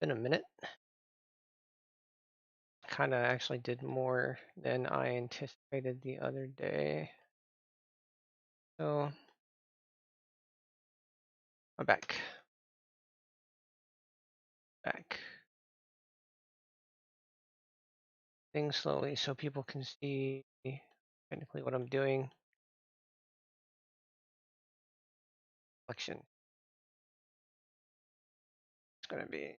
Been a minute. Kind of actually did more than I anticipated the other day. So I'm back. Back. Things slowly so people can see technically what I'm doing. Selection. It's gonna be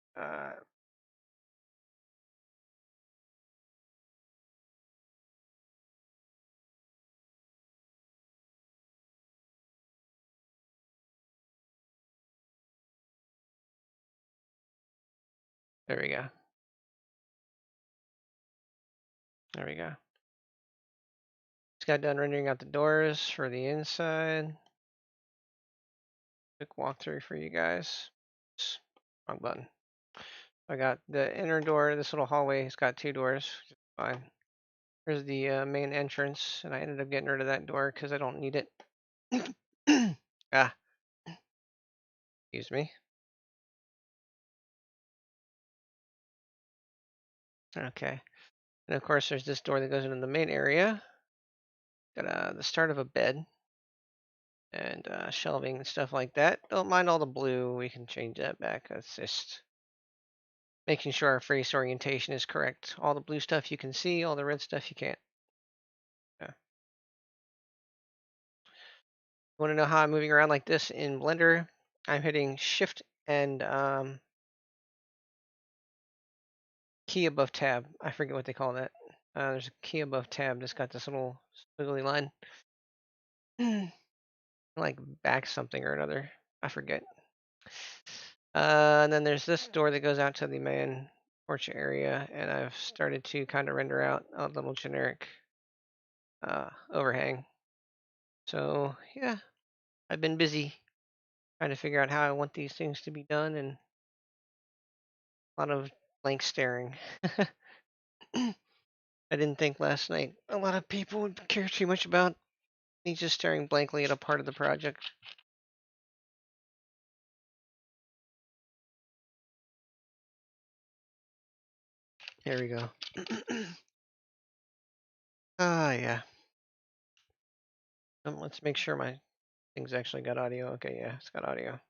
there we go. There we go. Just got done rendering out the doors for the inside. Quick walkthrough for you guys. Wrong button. I got the inner door. This little hallway has got 2 doors. Which is fine. Here's the main entrance, and I ended up getting rid of that door because I don't need it. Ah, excuse me. Okay. And of course, there's this door that goes into the main area. Got the start of a bed and shelving and stuff like that. Don't mind all the blue. We can change that back. That's just making sure our face orientation is correct. All the blue stuff you can see, all the red stuff you can't. Yeah. Want to know how I'm moving around like this in Blender? I'm hitting Shift and key above tab. I forget what they call that. There's a key above tab that's got this little squiggly line. Like back something or another. I forget. And then there's this door that goes out to the main porch area, and I've started to kind of render out a little generic overhang. So yeah, I've been busy trying to figure out how I want these things to be done, and a lot of blank staring. I didn't think last night a lot of people would care too much about me just staring blankly at a part of the project. There we go. Ah, yeah. Let's make sure my thing's actually got audio. Okay, yeah, it's got audio.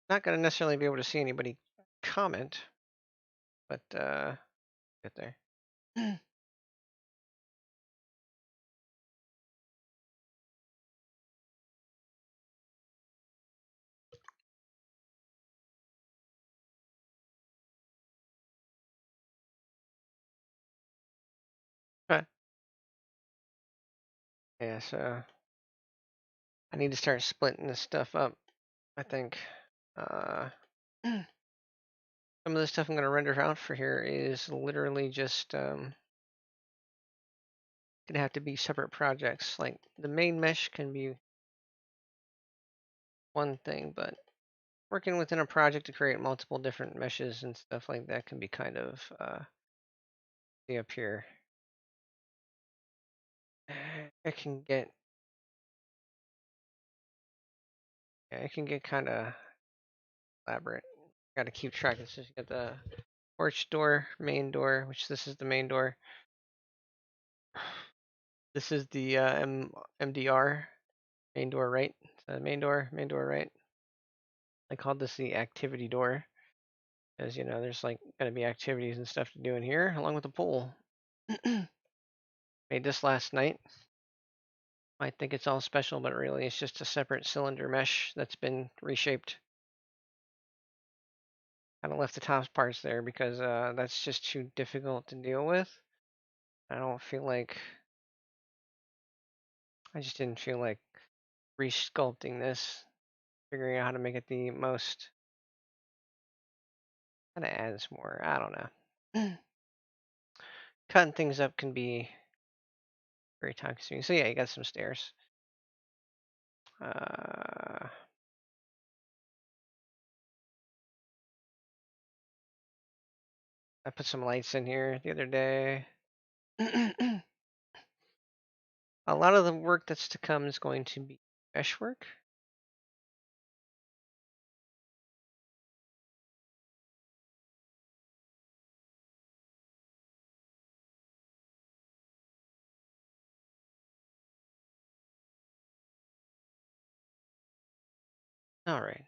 Not gonna necessarily be able to see anybody comment, but get there. Okay. Yeah, so I need to start splitting this stuff up, I think. Uh, some of the stuff I'm gonna render out for here is literally just gonna have to be separate projects. Like the main mesh can be one thing, but working within a project to create multiple different meshes and stuff like that can be kind of see up here. It can get yeah, it can get kind of elaborate. Got to keep track. This is got the porch door, main door, which this is the main door. This is the MDR, main door right. So main door right. I called this the activity door, as you know, there's like gonna be activities and stuff to do in here, along with the pool. Made this last night. Might think it's all special, but really it's just a separate cylinder mesh that's been reshaped. Kind of left the top parts there because that's just too difficult to deal with. I don't feel like I just didn't feel like resculpting this, figuring out how to make it the most. Kind of adds more. I don't know. Cutting things up can be very time consuming. So yeah, you got some stairs. I put some lights in here the other day. A lot of the work that's to come is going to be mesh work. All right.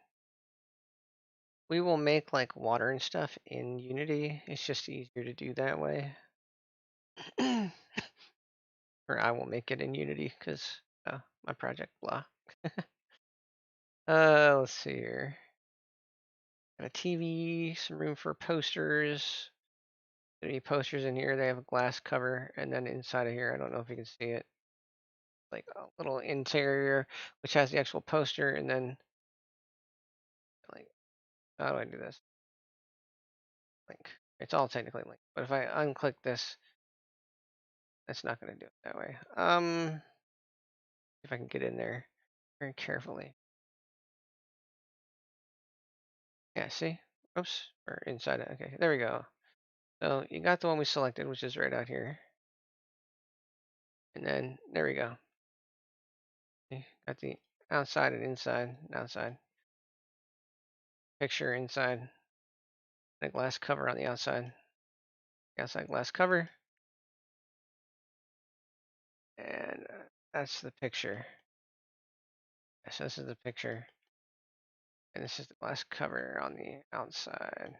We will make like water and stuff in Unity. It's just easier to do that way. Or I will make it in Unity because my project blah. Let's see here. Got a TV, some room for posters. Any posters in here? They have a glass cover, and then inside of here, I don't know if you can see it, like a little interior which has the actual poster, and then like how do I do this? Link. It's all technically linked, but if I unclick this, that's not going to do it that way. If I can get in there very carefully. Yeah, see? Oops, or inside it. Okay, there we go. So you got the one we selected, which is right out here. And then there we go. Got the outside and inside, outside. Picture inside. And a glass cover on the outside. Outside glass cover. And that's the picture. So this is the picture. And this is the glass cover on the outside.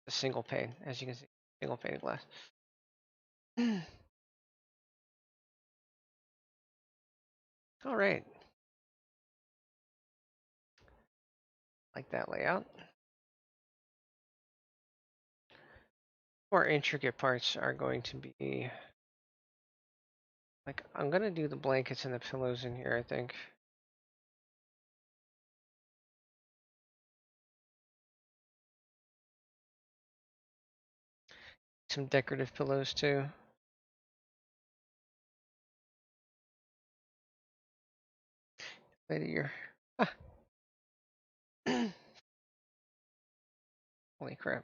The single pane, as you can see. Single pane of glass. All right. Like that layout. More intricate parts are going to be like I'm gonna do the blankets and the pillows in here, I think. Some decorative pillows too. Later year. Ah. Holy crap.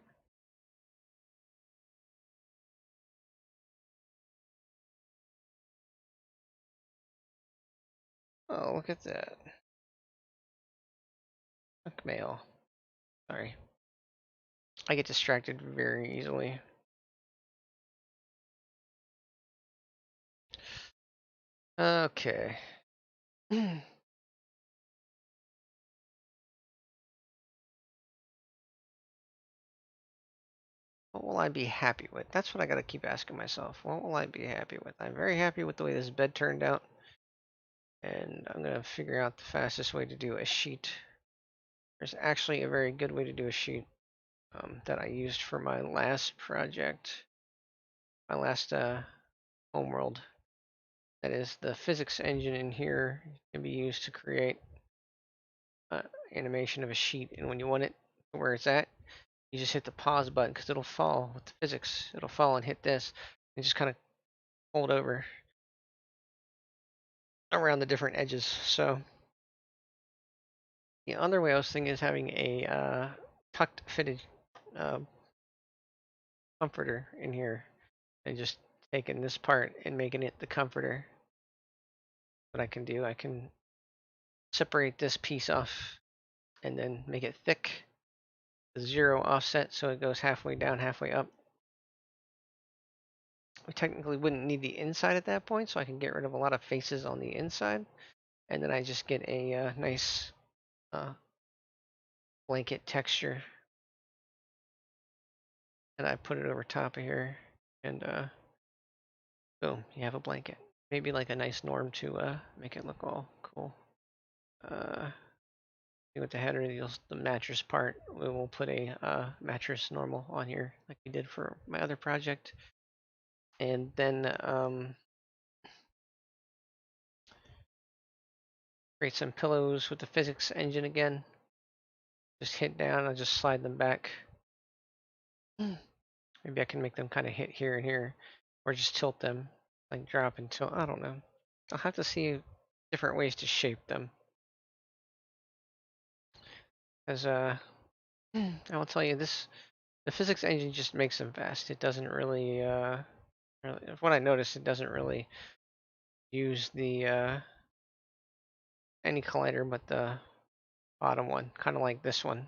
Oh, look at that. Junk mail. Sorry. I get distracted very easily. Okay. What will I be happy with? That's what I gotta keep asking myself. What will I be happy with? I'm very happy with the way this bed turned out. And I'm gonna figure out the fastest way to do a sheet. There's actually a very good way to do a sheet that I used for my last project. My last homeworld. That is, the physics engine in here can be used to create animation of a sheet, and when you want it where it's at, you just hit the pause button because it'll fall with the physics. It'll fall and hit this, and just kind of hold over around the different edges. So the other way I was thinking is having a tucked fitted uh, comforter in here, and just taking this part and making it the comforter. What I can do, I can separate this piece off and then make it thick, 0 offset, so it goes halfway down, halfway up. We technically wouldn't need the inside at that point, so I can get rid of a lot of faces on the inside, and then I just get a nice uh, blanket texture, and I put it over top of here, and boom, you have a blanket. Maybe like a nice norm to make it look all cool. With the header, the mattress part, we will put a mattress normal on here, like we did for my other project, and then create some pillows with the physics engine again. Just hit down, I'll just slide them back. Maybe I can make them kind of hit here and here, or just tilt them, like drop and tilt. I don't know. I'll have to see different ways to shape them. As I will tell you this, the physics engine just makes them fast. It doesn't really, what I noticed, it doesn't really use the any collider but the bottom one, kind of like this one.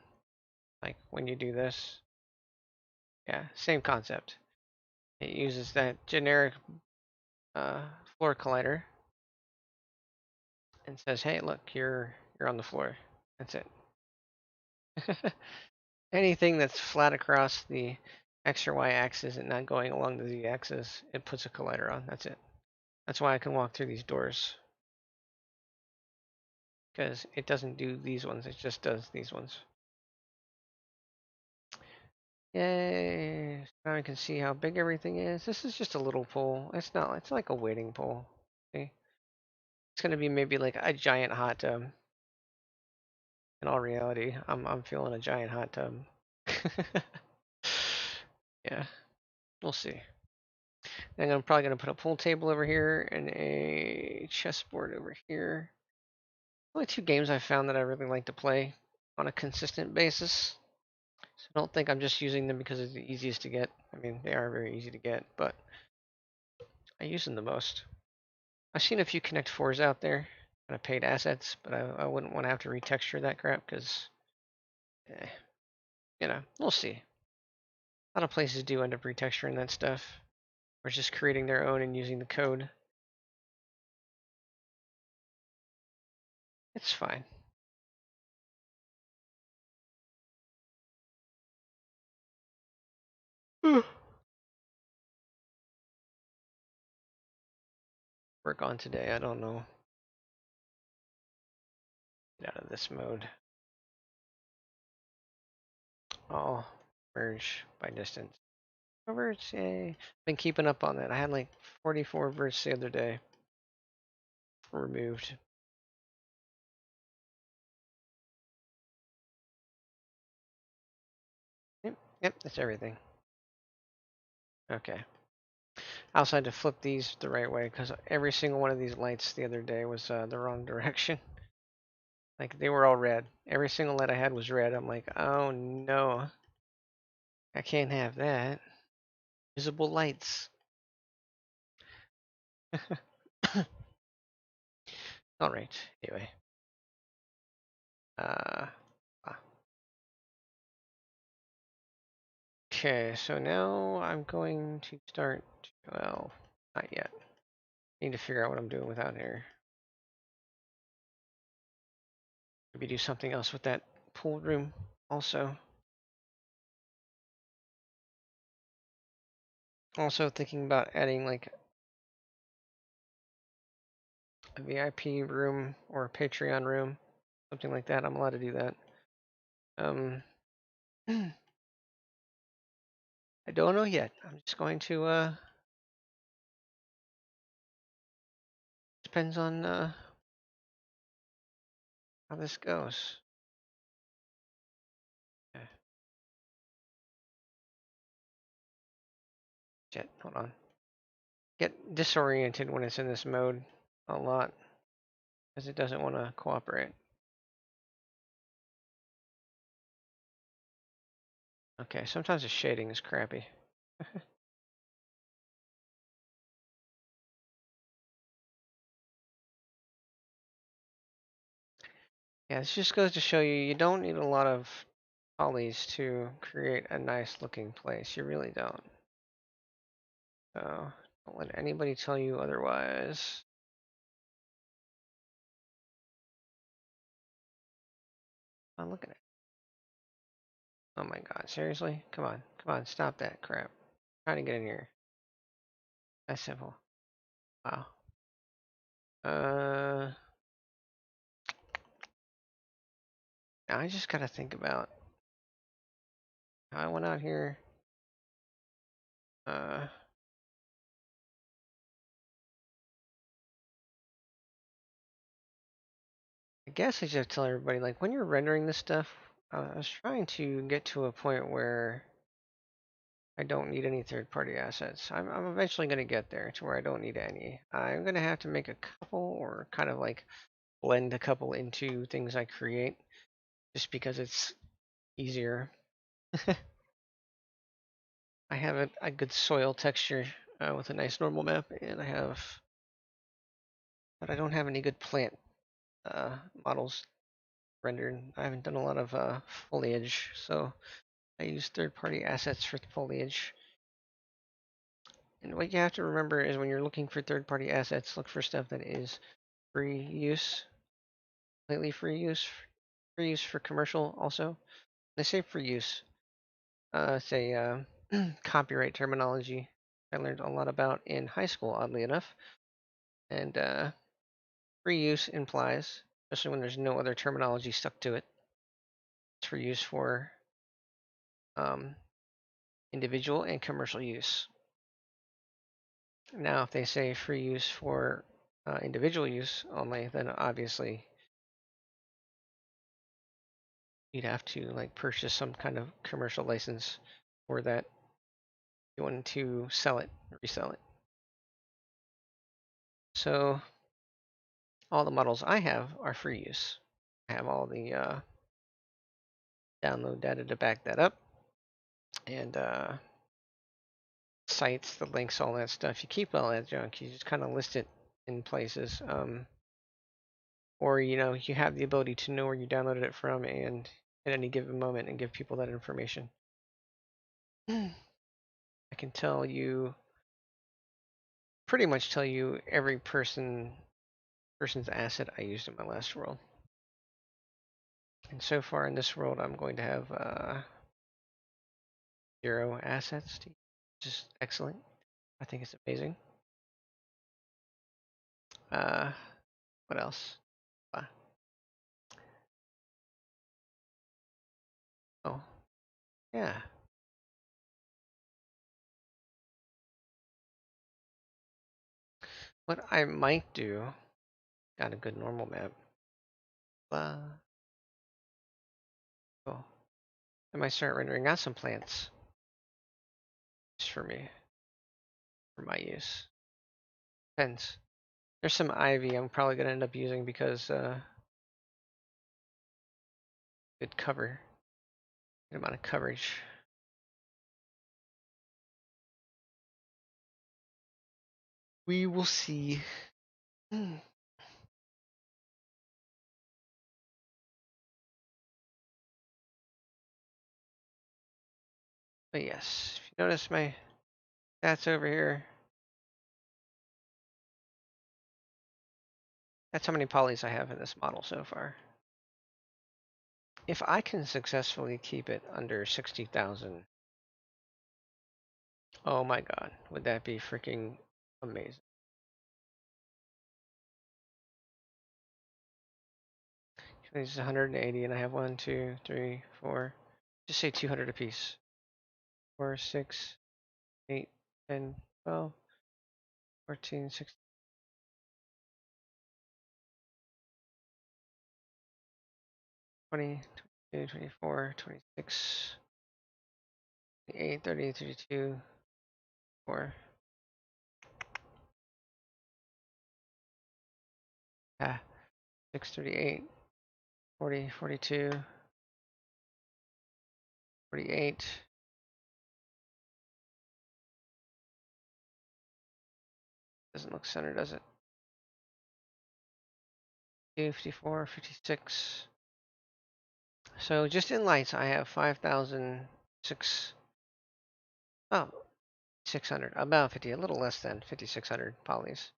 Like when you do this, yeah, same concept. It uses that generic floor collider and says, "Hey, look, you're you're on the floor. That's it. Anything that's flat across the X or Y axis and not going along the Z axis, it puts a collider on. That's it. That's why I can walk through these doors. Because it doesn't do these ones, it just does these ones. Yay! Now I can see how big everything is. This is just a little pool. It's not, it's like a wading pool. See? It's gonna be maybe like a giant hot tub. In all reality, I'm feeling a giant hot tub. Yeah, we'll see. And I'm probably gonna put a pool table over here and a chessboard over here. Only two games I've found that I really like to play on a consistent basis. So I don't think I'm just using them because it's the easiest to get. I mean, they are very easy to get, but I use them the most. I've seen a few Connect 4s out there, kind of paid assets, but I wouldn't want to have to retexture that crap because, we'll see. A lot of places do end up retexturing that stuff, or just creating their own and using the code. It's fine. Work on today, I don't know. Get out of this mode. I'll merge by distance. Verts, yay. Been keeping up on that. I had like 44 verts the other day. Removed. Yep, that's everything. Okay. I also had to flip these the right way because every single one of these lights the other day was the wrong direction. Like they were all red. Every single light I had was red. I'm like, oh no, I can't have that. Visible lights. All right. Anyway. Uh. Okay. So now I'm going to start. Well, not yet. Need to figure out what I'm doing without here. Maybe do something else with that pool room also. Also thinking about adding like a VIP room or a Patreon room, something like that. I'm allowed to do that. I don't know yet. I'm just going to depends on how this goes. Okay. Shit, hold on. Get disoriented when it's in this mode a lot because it doesn't want to cooperate. Okay, sometimes the shading is crappy. Yeah, this just goes to show you you don't need a lot of polys to create a nice looking place. You really don't. So don't let anybody tell you otherwise. Oh, look at it. Oh my god, seriously? Come on, come on, stop that crap. I'm trying to get in here. That's simple. Wow. Now I just gotta think about how I went out here. Uh, I guess I should tell everybody, like, when you're rendering this stuff, I was trying to get to a point where I don't need any third-party assets. I'm eventually going to get there to where I don't need any. I'm going to have to make a couple or kind of like blend a couple into things I create just because it's easier. I have a good soil texture with a nice normal map, and but I don't have any good plant models rendered. I haven't done a lot of foliage, so I use third-party assets for the foliage. And what you have to remember is when you're looking for third-party assets, look for stuff that is free use. completely free use for commercial also. They say free use. Say copyright terminology. I learned a lot about in high school, oddly enough. And free use implies, especially when there's no other terminology stuck to it, it's for use for um, individual and commercial use. Now, if they say free use for individual use only, then obviously you'd have to like purchase some kind of commercial license for that. You want to sell it, resell it. So all the models I have are free use. I have all the download data to back that up, and sites, the links, all that stuff. You keep all that junk. You just kind of list it in places, or you have the ability to know where you downloaded it from, and at any given moment, and give people that information. I can tell you, pretty much tell you every person's asset I used in my last world. And so far in this world, I'm going to have 0 assets, which is excellent. I think it's amazing. Uh, what else? Oh, yeah. What I might do, got a good normal map. Oh, I might start rendering out some plants just for me, for my use. Depends. There's some ivy I'm probably gonna end up using because good cover, good amount of coverage. We will see. But yes, if you notice my stats over here, that's how many polys I have in this model so far. If I can successfully keep it under 60,000, oh my god, would that be freaking amazing. This is 180 and I have 1, 2, 3, 4, just say 200 apiece. 4, 6, 8, 10, 12, 14, 16, 20, 22, 24, 26, 28, 30, 32, 4. Ah, 6, 38, 40, 42, 48. Doesn't look centered, does it? 54, 56. So just in lights, I have 5,006. Oh, 600. About 50, a little less than 5,600 polys.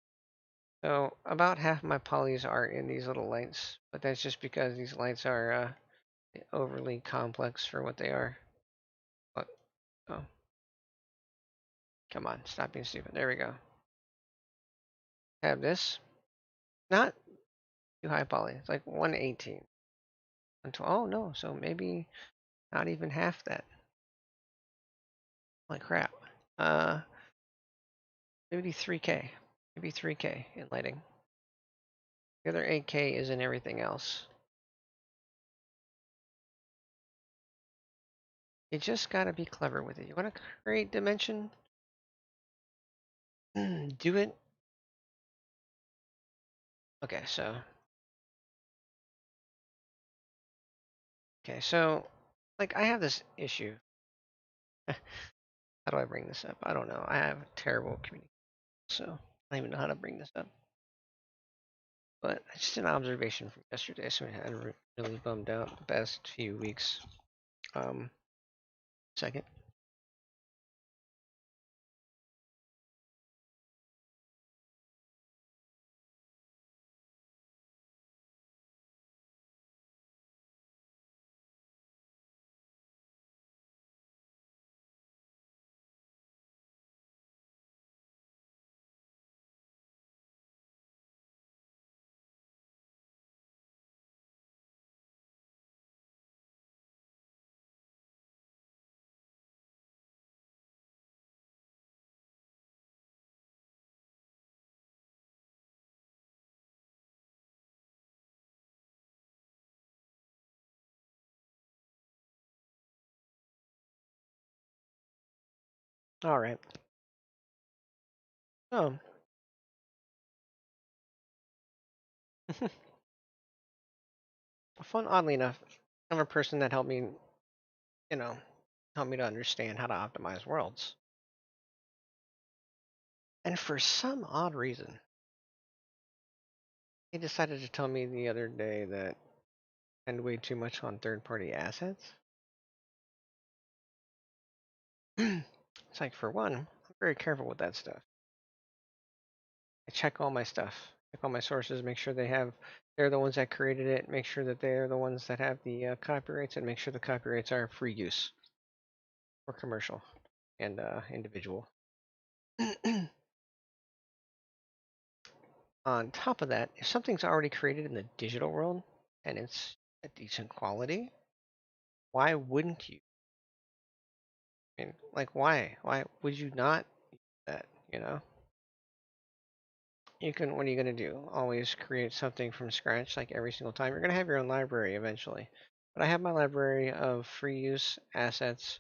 So about half my polys are in these little lights, but that's just because these lights are overly complex for what they are. But, oh, come on, stop being stupid. There we go. Have this. Not too high poly. It's like 118. Oh no, so maybe not even half that. Like crap. Uh, maybe 3K. Maybe 3K in lighting. The other 8K is in everything else. You just gotta be clever with it. You wanna create dimension? Do it. Okay, so like I have this issue. How do I bring this up? I don't know. I have terrible communication, so I don't even know how to bring this up. But it's just an observation from yesterday, so I had really bummed out the past few weeks. Second. All right. Oh, fun. Oddly enough, I'm a person that helped me, you know, helped me to understand how to optimize worlds. And for some odd reason, he decided to tell me the other day that I spend way too much on third-party assets. It's like, for one, I'm very careful with that stuff. I check all my stuff, check all my sources, make sure they're the ones that created it, make sure that they're the ones that have the copyrights, and make sure the copyrights are free use or commercial and individual. On top of that, if something's already created in the digital world and it's a decent quality, why wouldn't you? I mean, like, why? Why would you not use that? You know, you can. What are you gonna do? Always create something from scratch, like every single time. You're gonna have your own library eventually. But I have my library of free use assets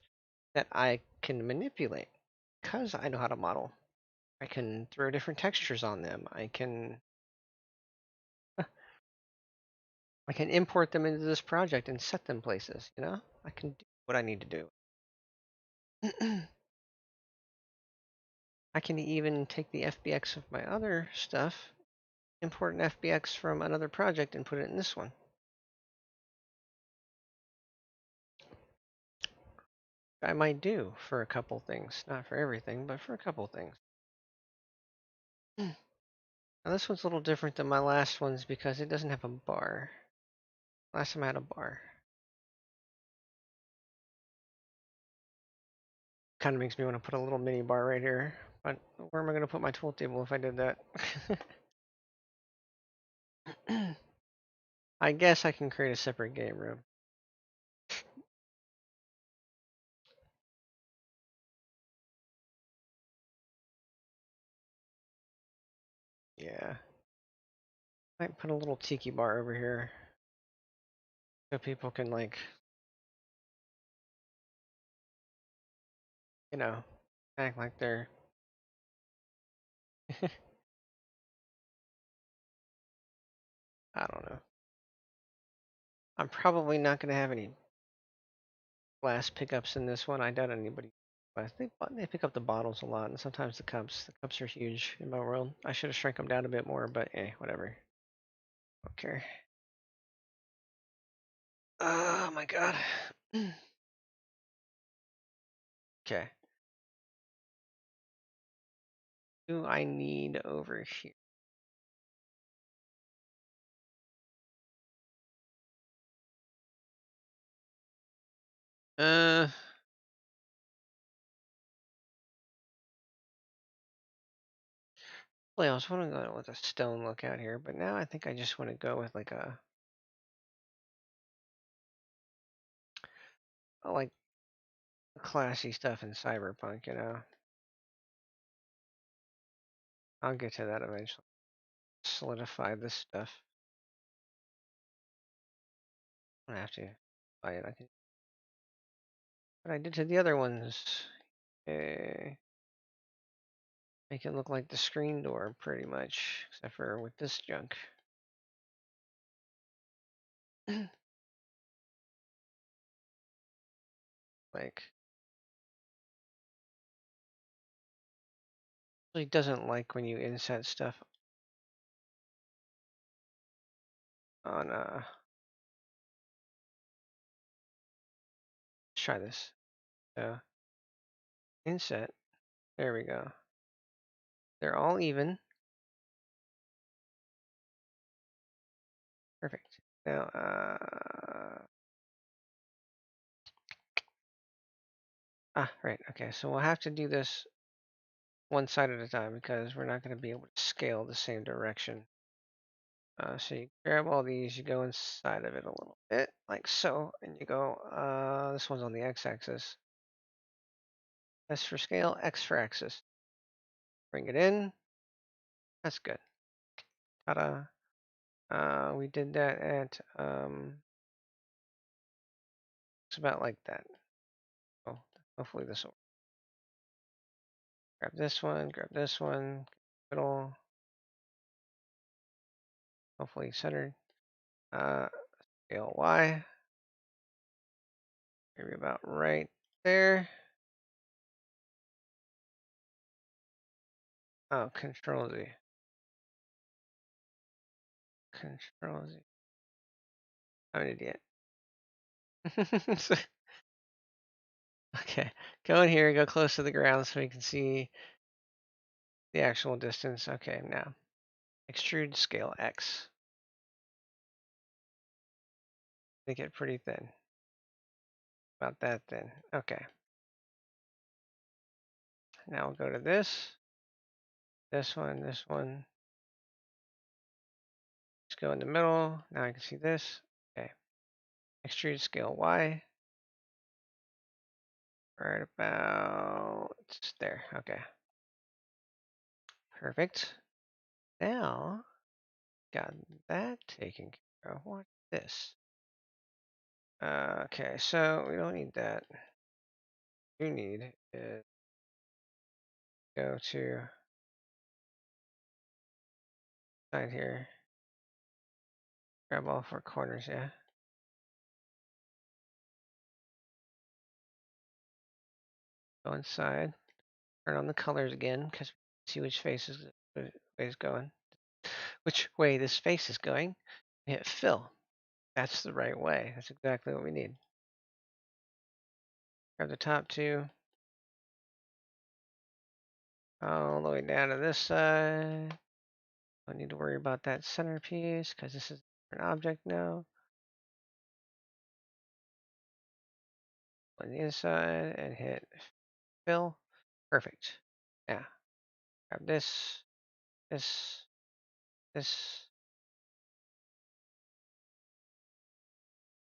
that I can manipulate because I know how to model. I can throw different textures on them. I can import them into this project and set them places. You know, I can do what I need to do. I can even take the FBX of my other stuff, import an FBX from another project, and put it in this one. I might do for a couple things, not for everything, but for a couple things. Now this one's a little different than my last ones because it doesn't have a bar. Last time I had a bar. Kind of makes me want to put a little mini bar right here. But where am I going to put my tool table if I did that? I guess I can create a separate game room. Yeah. Might put a little tiki bar over here so people can, like, you know, act like they're. I don't know. I'm probably not going to have any glass pickups in this one. I doubt anybody. But they pick up the bottles a lot, and sometimes the cups. The cups are huge in my world. I should have shrunk them down a bit more, but whatever. Okay. Oh my god. Okay. Do I need over here? Uh, well, I was want to go with a stone lookout here, but now I think I just want to go with like a like classy stuff in cyberpunk. You know, I'll get to that eventually. Solidify this stuff. I don't have to buy it. I can. What I did to the other ones. Uh, Make it look like the screen door, pretty much, except for with this junk. Like, he doesn't like when you inset stuff on. Let's try this. So inset. There we go. They're all even. Perfect. Now, right. Okay, so we'll have to do this one side at a time because we're not going to be able to scale the same direction. So you grab all these, you go inside of it a little bit, like so, and you go, this one's on the x-axis. S for scale, X for axis. Bring it in. That's good. Ta-da. We did that at, it's about like that. Oh, hopefully this will. Grab this one, middle, hopefully centered. Scale Y, maybe about right there. Oh, Control Z. Control Z. I'm an idiot. Okay, go in here, go close to the ground so we can see the actual distance. Okay, now extrude scale X. Make it pretty thin. About that thin. Okay. Now we'll go to this one, this one. Just go in the middle. Now I can see this. Okay. Extrude scale Y. Right about there. Okay. Perfect. Now, got that taken care of. What's this? Okay, so we don't need that. We need is go to side here. Grab all four corners, yeah. Go inside. Turn on the colors again, because see which way is going. Which way this face is going. Hit fill. That's the right way. That's exactly what we need. Grab the top two. All the way down to this side. Don't need to worry about that centerpiece because this is an object now. On the inside and hit fill. Perfect. Now, grab this, this, this,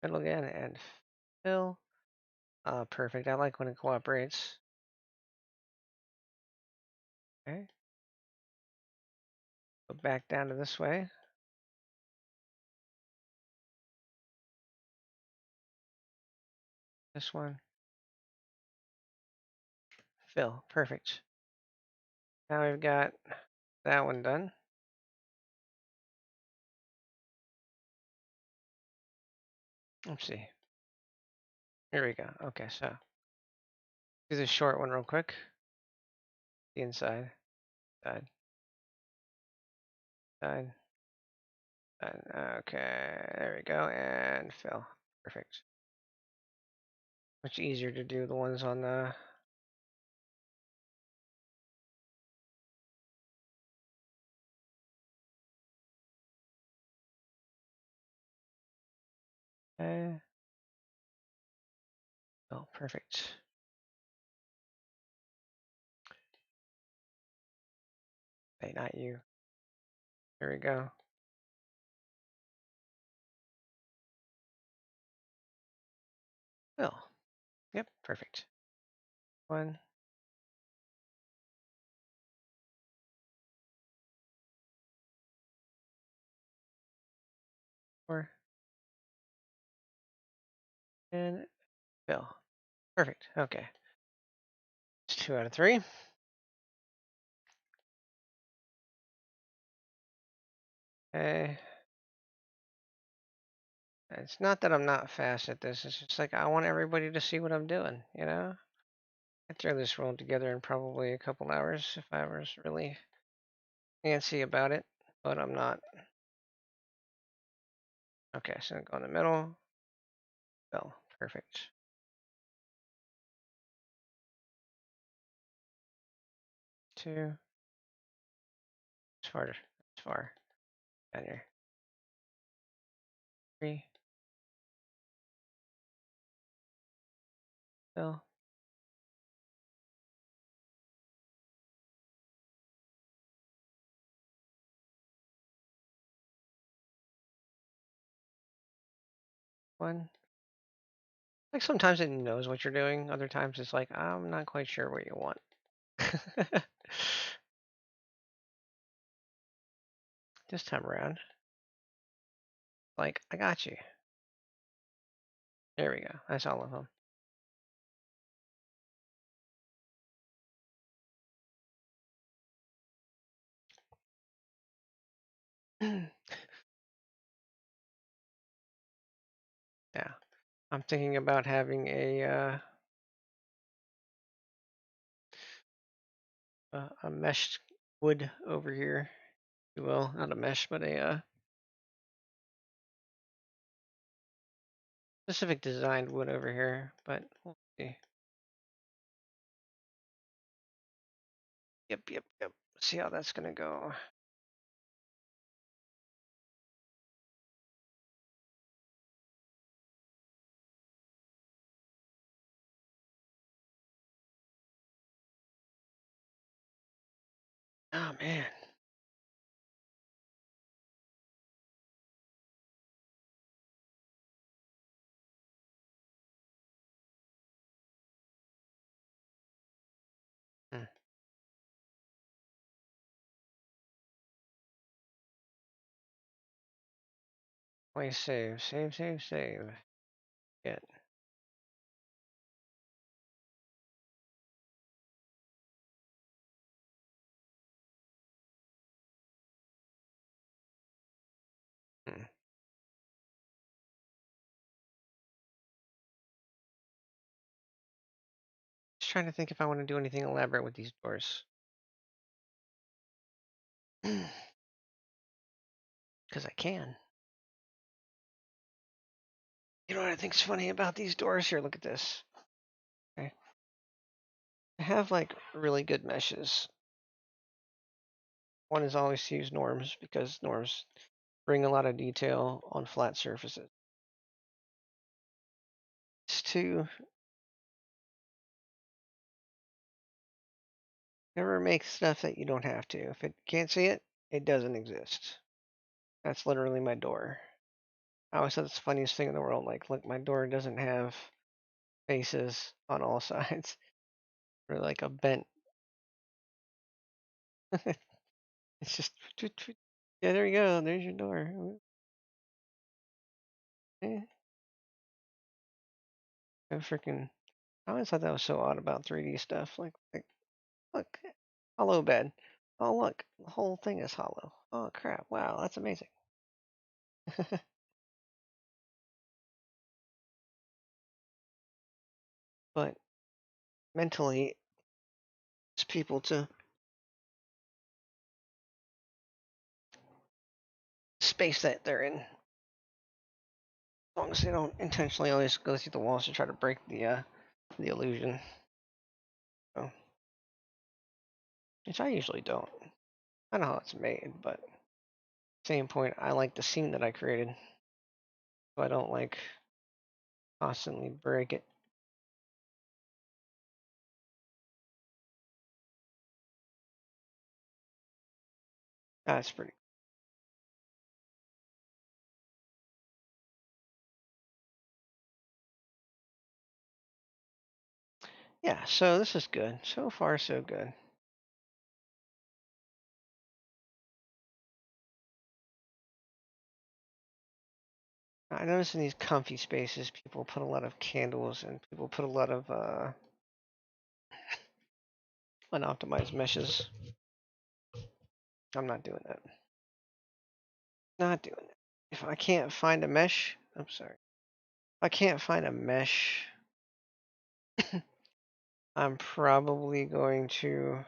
middle again, and fill. Perfect. I like when it cooperates. Okay. Go back down to this way. This one. Fill. Perfect. Now we've got that one done. Let's see. Here we go. Okay, so do this short one real quick. The inside, side, side, side. Okay, there we go, and fill. Perfect. Much easier to do the ones on the. Oh, perfect. Hey, not you. There we go. Fill. Yep, perfect. One, four, and fill. Perfect. Okay. It's 2 out of 3. Okay. It's not that I'm not fast at this. It's just like I want everybody to see what I'm doing, you know? I throw this roll together in probably a couple hours if I was really fancy about it, but I'm not. Okay, so go in the middle. Fill. Perfect. Two. It's farther. It's far. Down here. Three. Fill. One. Like sometimes it knows what you're doing. Other times it's like, I'm not quite sure what you want. This time around, like, I got you. There we go. That's all of them. Yeah, I'm thinking about having a meshed wood over here. If you will, not a mesh, but a specific designed wood over here. But we'll see. Yep, yep, yep. See how that's gonna go. Oh man. Hmm. Wait, save, save, save, save. Get. Hmm. Just trying to think if I want to do anything elaborate with these doors. Because I can. You know what I think's funny about these doors? Here, look at this. Okay. I have like really good meshes. One is always to use norms because norms bring a lot of detail on flat surfaces. It's to never make stuff that you don't have to. If it can't see it, it doesn't exist. That's literally my door. I always thought it's the funniest thing in the world. Like, look, my door doesn't have faces on all sides, or like a bent. It's just, yeah, there you go. There's your door. Eh, I freaking, I always thought that was so odd about 3D stuff. Like, look, hollow bed. Oh, look, the whole thing is hollow. Oh, crap. Wow, that's amazing. But mentally, it's people to space that they're in. As long as they don't intentionally always go through the walls to try to break the illusion. So, which I usually don't. I know how it's made, but at the same point, I like the scene that I created, so I don't like constantly break it. That's pretty. Yeah, so this is good. So far, so good. I notice in these comfy spaces, people put a lot of candles and people put a lot of unoptimized meshes. I'm not doing that. Not doing it. If I can't find a mesh, I'm sorry. If I can't find a mesh, I'm probably going to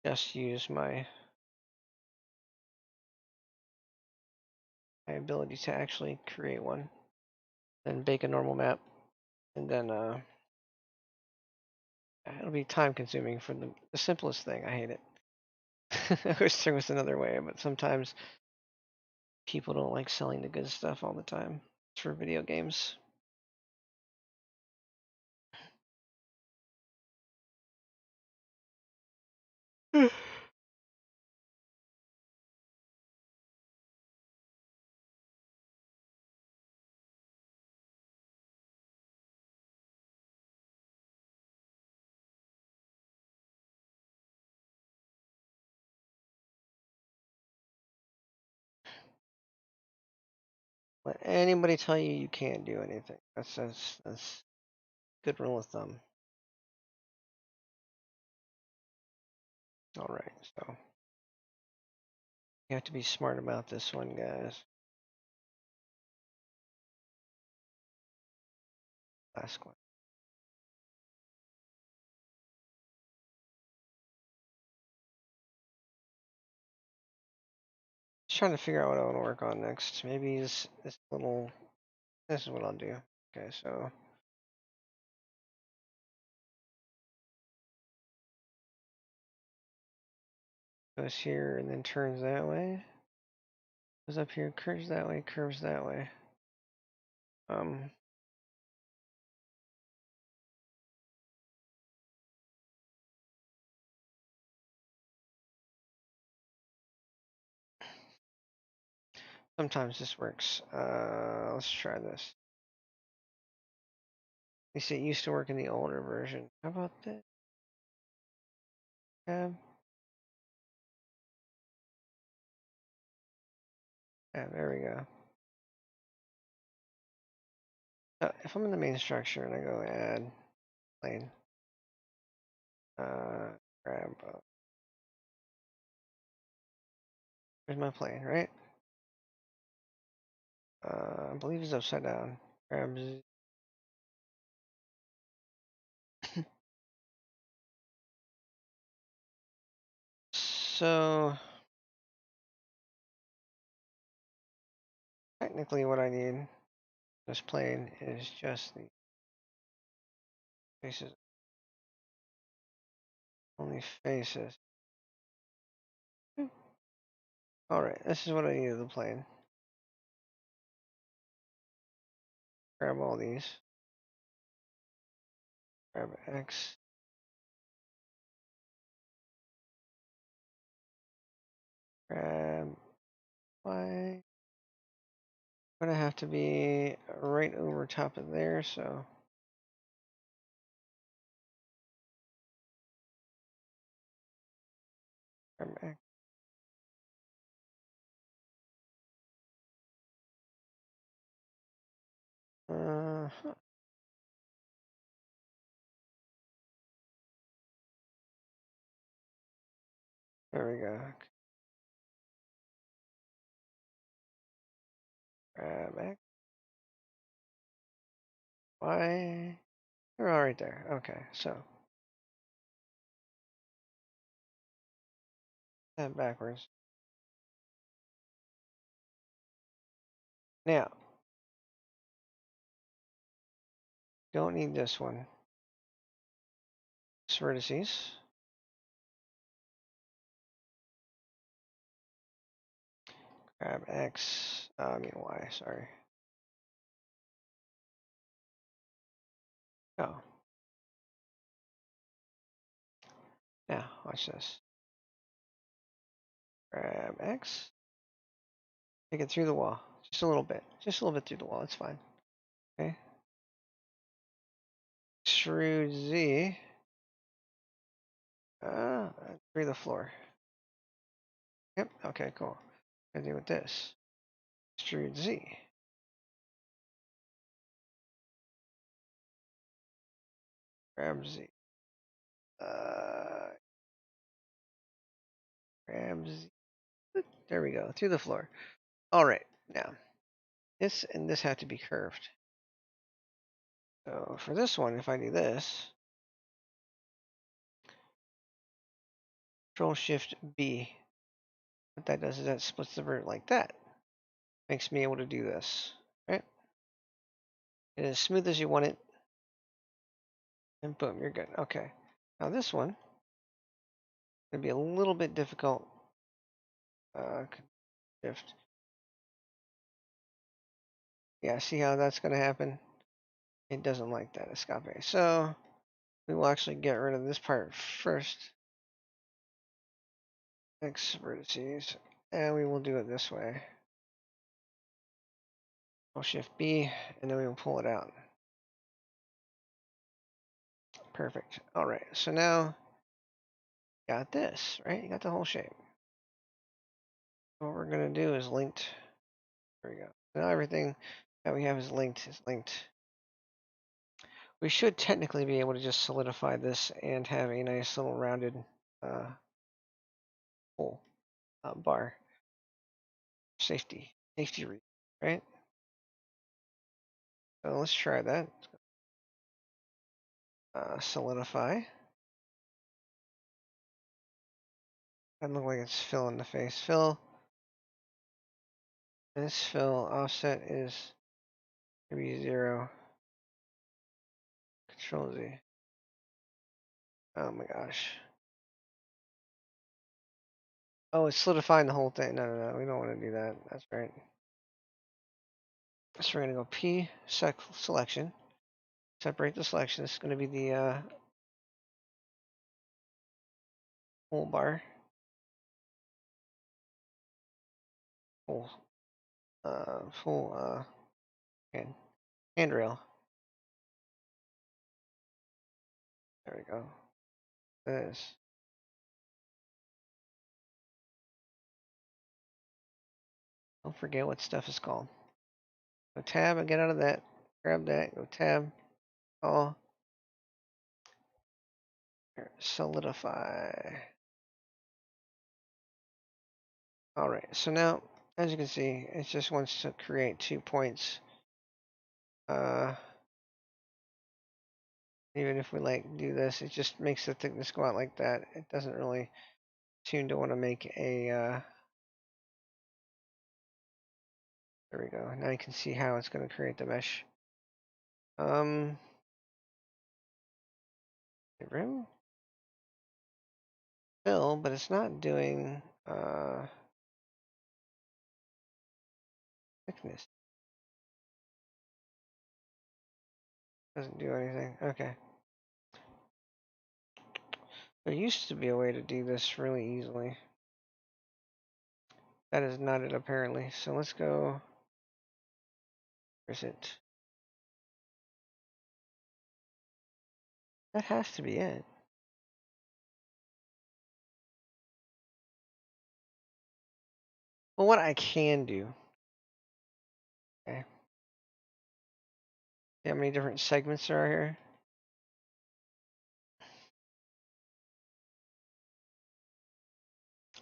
just use my ability to actually create one, then bake a normal map, and then it'll be time consuming for the simplest thing. I hate it. I wish there was another way, but sometimes people don't like selling the good stuff all the time. It's for video games. Let anybody tell you you can't do anything. That's good rule of thumb. All right, so You have to be smart about this one, guys. Last one. Just trying to figure out what I want to work on next. Maybe this little. This is what I'll do. Okay, so goes here and then turns that way. Goes up here, curves that way, curves that way. Sometimes this works. Let's try this. They say it used to work in the older version. How about that? Yeah, there we go. If I'm in the main structure and I go add plane, grab, here's my plane, right? I believe it's upside down. Grab Z. So technically what I need this plane is just the faces, only faces. Alright, this is what I need of the plane. Grab all these. Grab X. Grab Y. Gonna have to be right over top of there, so grab X. Huh. There we go. Grab X. Y. They're all right there. Okay, so that backwards. Now, don't need this one. Vertices. Grab X. I mean Y. Sorry. Oh. Now, watch this. Grab X. Take it through the wall. Just a little bit. Just a little bit through the wall. It's fine. Okay. Extrude Z. Through the floor. Yep. Okay, cool. Gonna do with this. Extrude Z. Grab Z. Uh, grab Z. There we go. Through the floor. All right. Now, this and this have to be curved. So for this one, if I do this, Control Shift B, what that does is that splits the vert like that. Makes me able to do this, right? And as smooth as you want it, and boom, you're good. Okay. Now this one gonna be a little bit difficult. Shift. Yeah, see how that's gonna happen? It doesn't like that escape. So we will actually get rid of this part first. X vertices, and we will do it this way. Control Shift B, and then we will pull it out. Perfect. All right. So now got this, right? You got the whole shape. What we're gonna do is linked. There we go. Now everything that we have is linked. We should technically be able to just solidify this and have a nice little rounded hole bar. Safety reason, right? So let's try that. Solidify. Doesn't look like it's fill in the face. Fill. This fill offset is maybe 0. Control Z. Oh my gosh. Oh, it's solidifying the whole thing. No. We don't want to do that. That's right. So we're going to go P selection. Separate the selection. This is going to be the whole bar. Full handrail. There we go. This. Don't forget what stuff is called. Go tab and get out of that. Grab that. Go tab. Oh. Solidify. All right. So now, as you can see, it just wants to create 2 points. Even if we like do this, it just makes the thickness go out like that. It doesn't really seem to want to make a. There we go. Now you can see how it's going to create the mesh. The rim fill, but it's not doing thickness. Doesn't do anything. Okay. There used to be a way to do this really easily. That is not it apparently. So let's go. Where's it? That has to be it. Well, what I can do. Okay. See how many different segments there are here?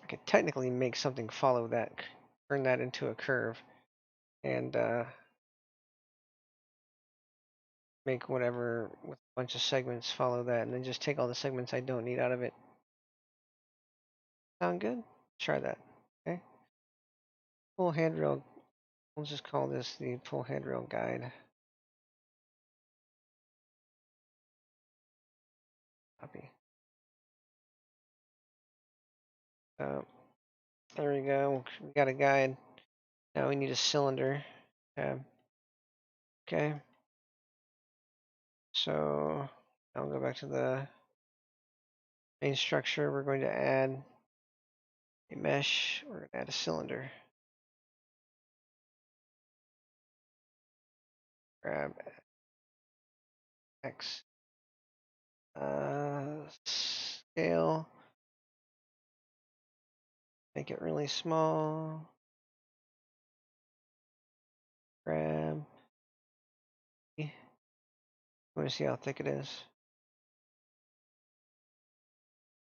I could technically make something follow that, turn that into a curve, and make whatever with a bunch of segments follow that, and then just take all the segments I don't need out of it. Sound good? Try that. Okay. Pull handrail. We'll just call this the pull handrail guide. Copy. There we go. We got a guide. Now we need a cylinder. Okay. So now we'll go back to the main structure. We're going to add a mesh. We're going to add a cylinder. Grab X. Scale. Make it really small. Grab. I want to see how thick it is.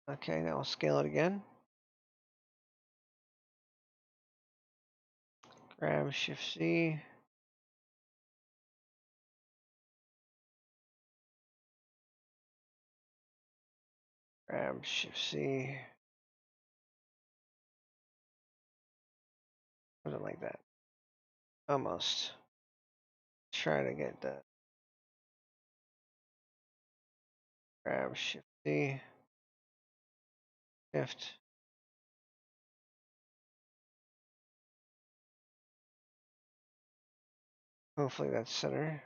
Okay, now I'll scale it again. Grab Shift C. Grab Shift C. Something like that. Almost. Try to get that. Grab Shift C. Shift. Hopefully that's center.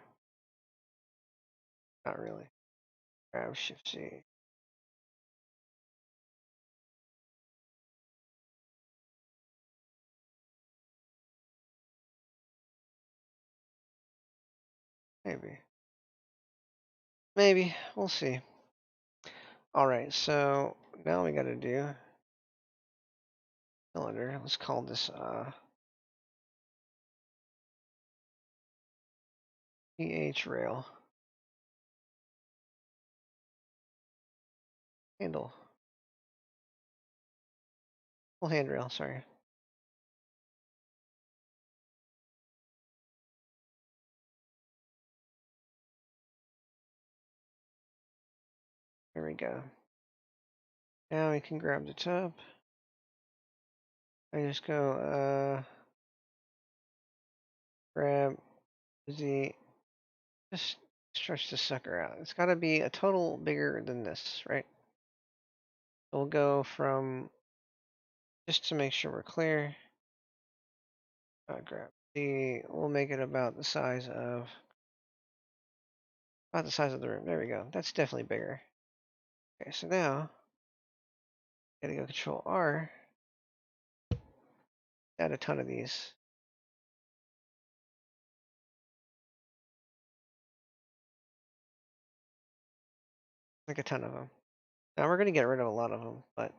Not really. Grab Shift C. Maybe. Maybe. We'll see. Alright, so now we gotta do cylinder. Let's call this PH rail. Handle. Well, handrail, sorry. There we go. Now we can grab the tub. I just go grab the, just stretch the sucker out. It's got to be a total bigger than this, right? We'll go from, just to make sure we're clear, grab the, we'll make it about the size of the room. There we go. That's definitely bigger. Okay, so now gotta go Control R, add a ton of these. Like a ton of them. Now we're gonna get rid of a lot of them, but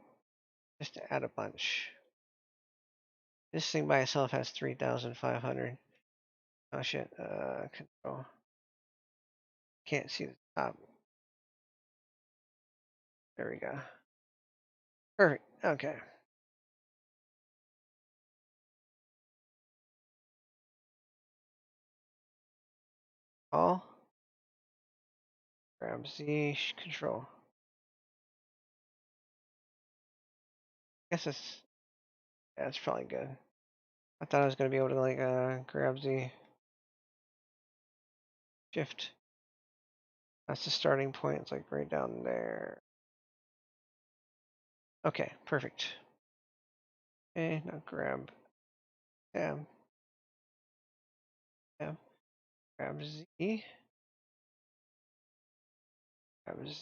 just to add a bunch. This thing by itself has 3,500. Oh shit, Control. Can't see the top. There we go. Perfect, okay. All. Grab Z, Control. Guess that's probably good. I thought I was gonna be able to like grab Z, Shift. That's the starting point. It's like right down there. Okay, perfect. Okay, now grab Tab. Tab. Grab Z. Grab Z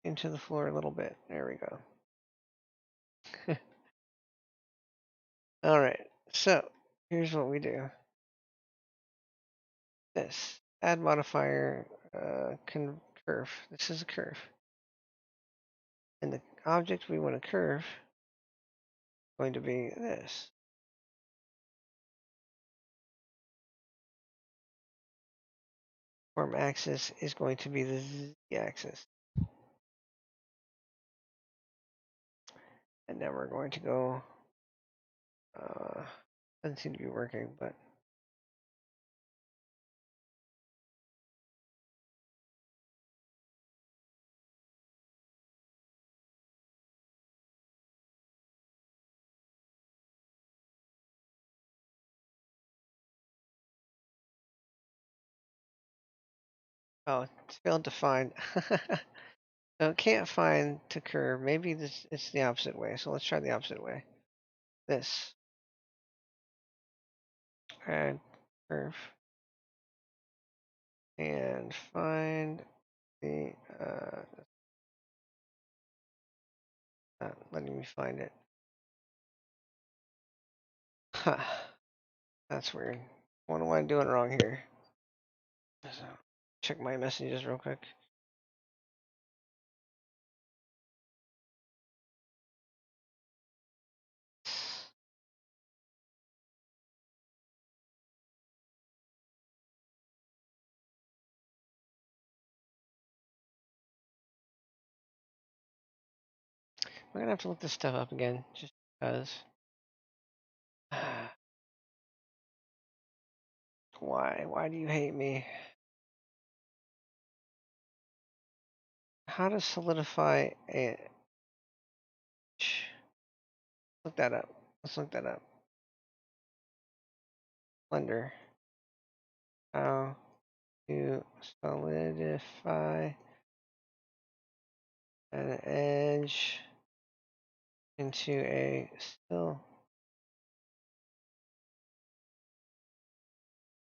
into the floor a little bit. There we go. All right. So here's what we do. This add modifier curve. This is a curve, and the object we want to curve is going to be this. Form axis is going to be the z-axis. And now we're going to go, doesn't seem to be working, but oh, it's failed to find. So it can't find to curve. Maybe this it's the opposite way. So let's try the opposite way. This. Add curve. And find the not letting me find it. Huh. That's weird. I wonder what I'm doing wrong here. So, check my messages real quick. I'm gonna have to look this stuff up again, just because. Why? Why do you hate me? How to solidify a. Look that up. Let's look that up. Blender. How to solidify an edge into a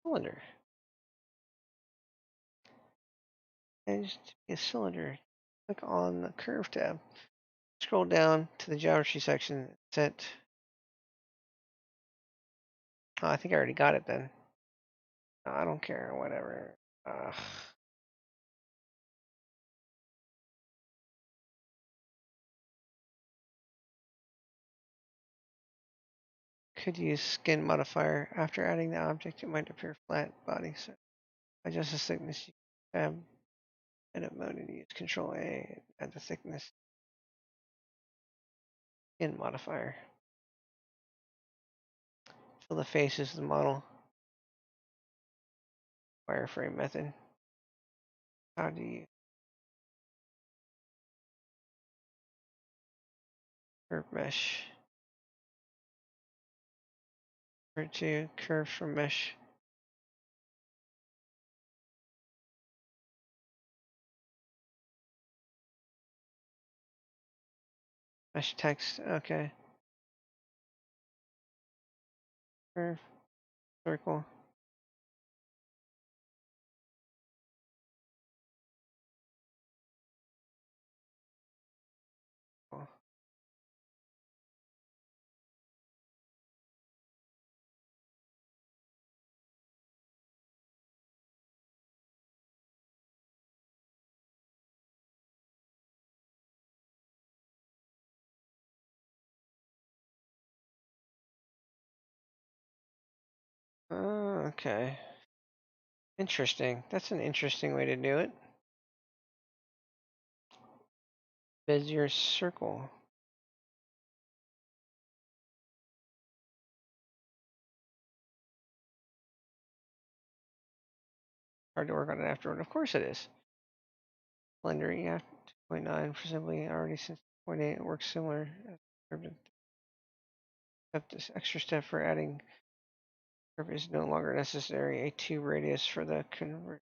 cylinder. Edge to be a cylinder. Click on the curve tab. Scroll down to the geometry section. Set. Oh, I think I already got it then. No, I don't care. Whatever. Could use skin modifier. After adding the object, it might appear flat body. So adjust the thickness. Tab. Edit mode and use Control A. Add the thickness. Skin modifier. Fill the faces of the model. Wireframe method. How do you curve mesh? Convert to curve from mesh. Mesh text. Okay. Curve. Circle. Oh, okay. Interesting. That's an interesting way to do it. Bezier circle. Hard to work on it afterward. Of course it is. Blender, yeah, 2.9 for simply already since 2.8 it works similar. Except this extra step for adding curve is no longer necessary. A tube radius for the convert.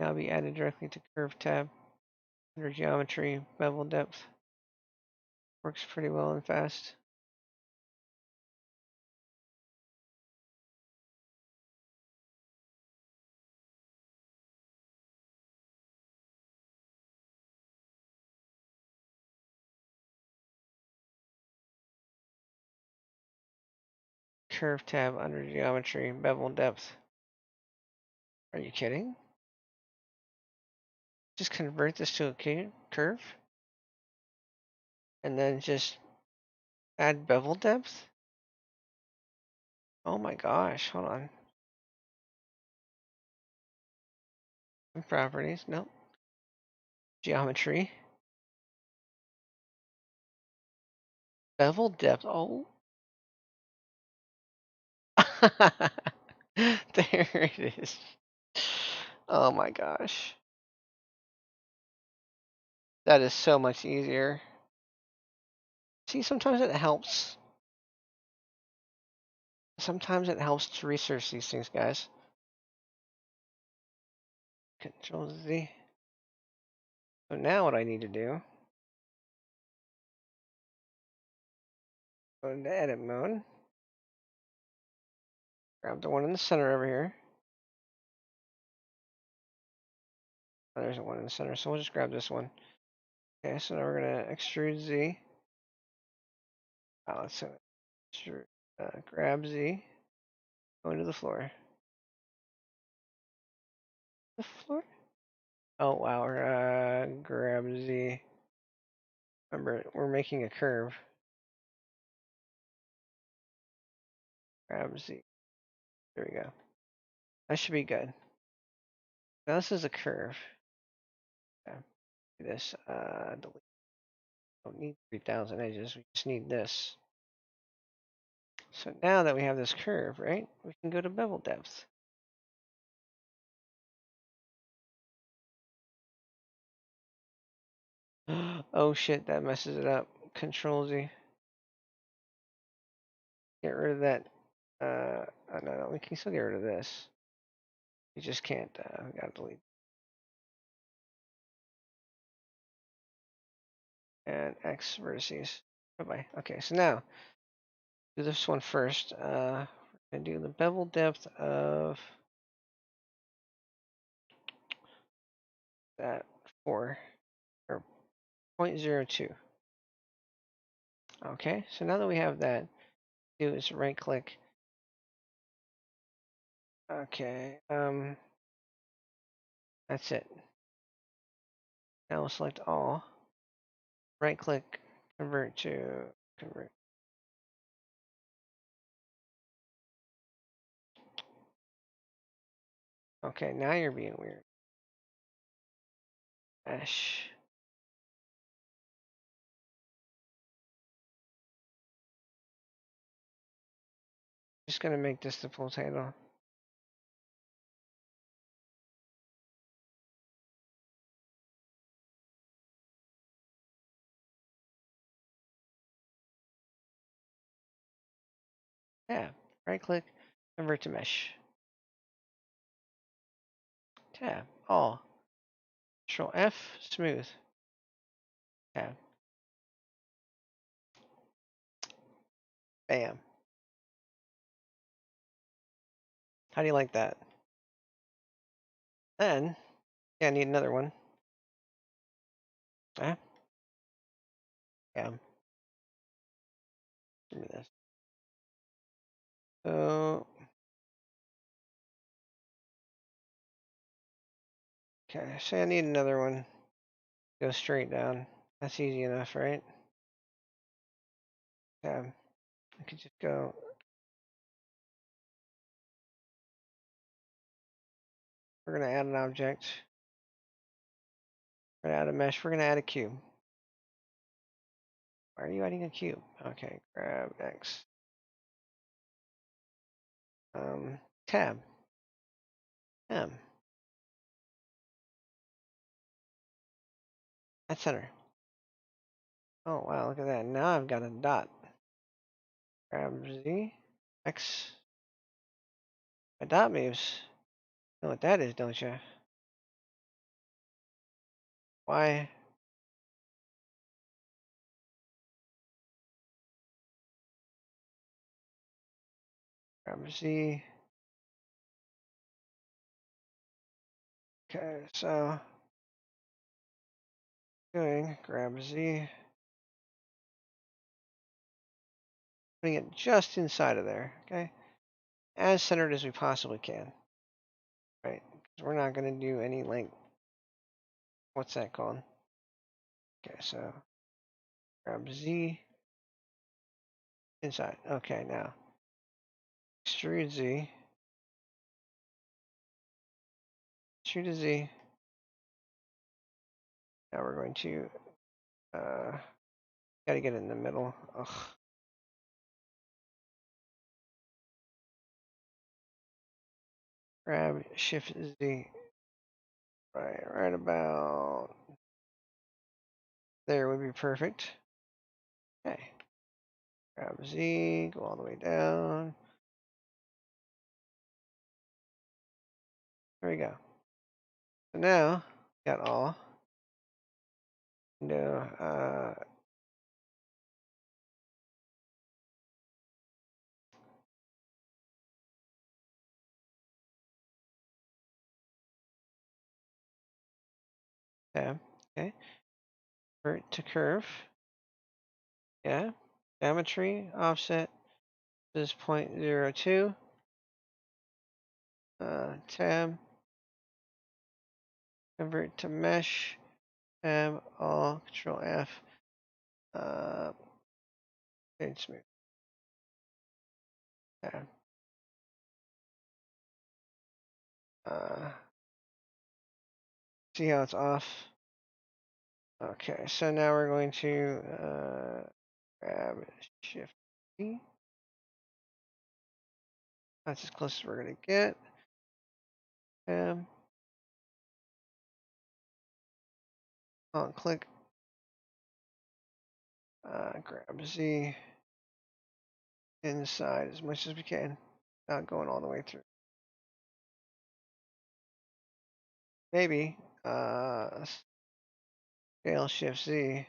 Now be added directly to curve tab under geometry, bevel depth. Works pretty well and fast. Curve tab under geometry, bevel depth. Are you kidding? Just convert this to a curve and then just add bevel depth? Oh my gosh, hold on. Properties, nope. Geometry. Bevel depth, oh. There it is. Oh my gosh. That is so much easier. See, sometimes it helps. Sometimes it helps to research these things, guys. Control Z. So now what I need to do, go into edit mode. Grab the one in the center over here. Oh, there's one in the center, so we'll just grab this one. Okay, so now we're gonna extrude Z. Oh, let's extrude, grab Z. Go into the floor. The floor? Oh wow, we're grab Z. Remember, we're making a curve. Grab Z. There we go. That should be good. Now this is a curve. Okay. Do this. Delete. Don't need 3,000 edges. We just need this. So now that we have this curve, right, we can go to bevel depth. Oh shit, that messes it up. Control Z. Get rid of that. Oh, no, we can still get rid of this. We just can't. We gotta delete. And X vertices. Bye bye. Okay, so now do this one first. We're gonna do the bevel depth of that 4 or 0.02. Okay, so now that we have that, do is right click. Okay, that's it. Now we'll select all. Right click, convert to convert. Okay, now you're being weird. Mesh. Just gonna make this the pull handle. Tab. Right click. Convert to mesh. Tab. All. Control F. Smooth. Tab. Bam. How do you like that? Then, yeah, I need another one. Yeah. Give me this. So, okay, say I need another one. Go straight down. That's easy enough, right? I could just go. We're gonna add an object. We're gonna add a mesh. We're gonna add a cube. Why are you adding a cube? Okay, grab X. Tab. M. At center. Oh wow, look at that. Now I've got a dot. Grab Z. X. A dot moves. You know what that is, don't you? Why? Grab Z. Okay, so grab Z. Putting it just inside of there, okay? As centered as we possibly can. Right? Because we're not going to do any what's that called? Okay, so grab Z inside. Okay, now extrude Z. Extrude to Z. Now we're going to gotta get it in the middle. Ugh. Grab Shift Z. Right about there would be perfect. Okay. Grab Z, go all the way down. There we go. So now, got all. No, tab. Okay. Convert to curve. Yeah. Geometry, offset is 0.02. Tab. Convert to mesh. Tab, all, Control F. Fade smooth. Tab. See how it's off? Okay, so now we're going to grab Shift C. That's as close as we're going to get. Click. Grab Z inside as much as we can. Not going all the way through. Maybe. Scale Shift Z.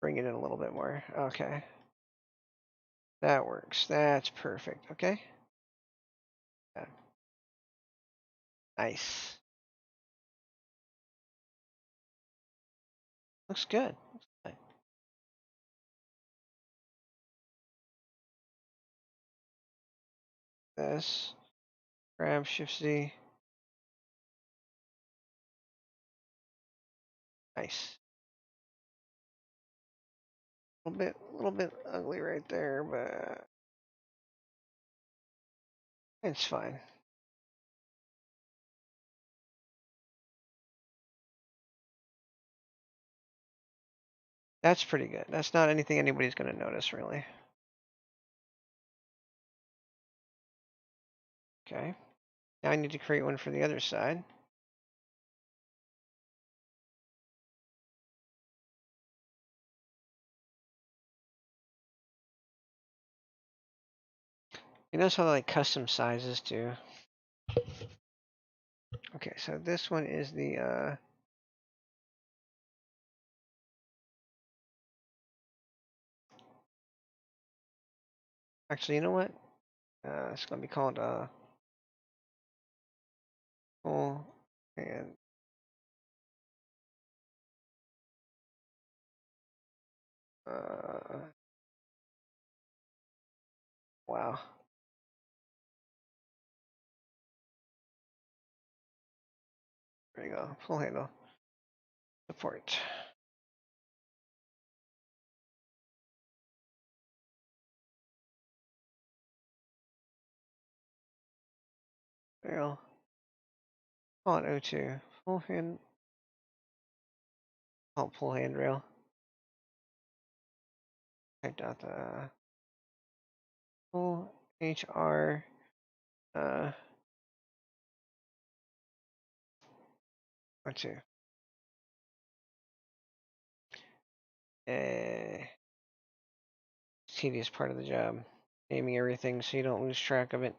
Bring it in a little bit more. Okay. That works. That's perfect. Okay. Yeah. Nice. Looks good. Looks good. This. Grab Shift Z. Nice. A little bit ugly right there, but it's fine. That's pretty good. That's not anything anybody's going to notice, really. Okay. Now I need to create one for the other side. You notice how like custom sizes too. Okay, so this one is the actually, you know what? It's gonna be called full and uh wow. There you go. Full handle support. There you go. Call it O2. Full hand. Oh, full handrail. Typed out the full HR O2. Tedious part of the job. Naming everything so you don't lose track of it.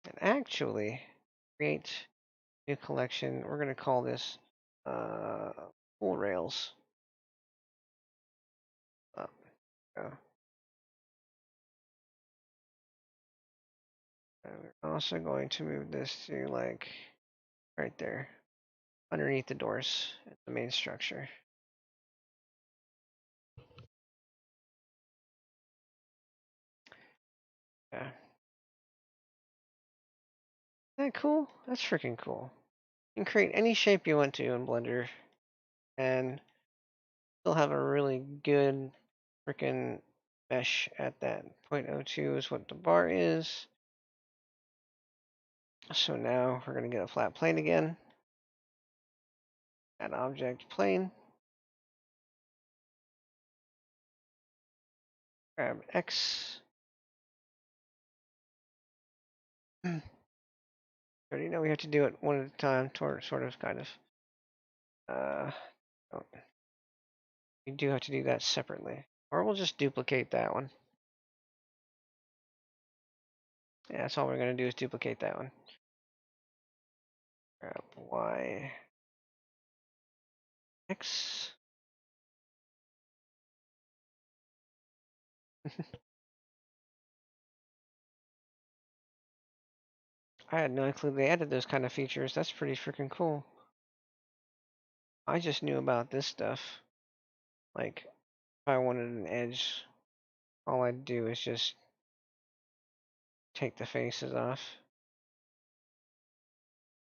And actually, create new collection. We're gonna call this uh, full rails. Uh, and we're also going to move this to like right there, underneath the doors, the main structure. Yeah. Isn't that cool? That's freaking cool. You can create any shape you want to in Blender and still have a really good freaking mesh at that. 0.02 is what the bar is. So now we're going to get a flat plane again. Add object plane. Grab X. Already know we have to do it one at a time, sort of, kind of. Oh, we do have to do that separately. Or we'll just duplicate that one. Yeah, that's all we're going to do is duplicate that one. Grab Y, X. I had no clue they added those kind of features. That's pretty freaking cool. I just knew about this stuff. Like, if I wanted an edge, all I'd do is just take the faces off.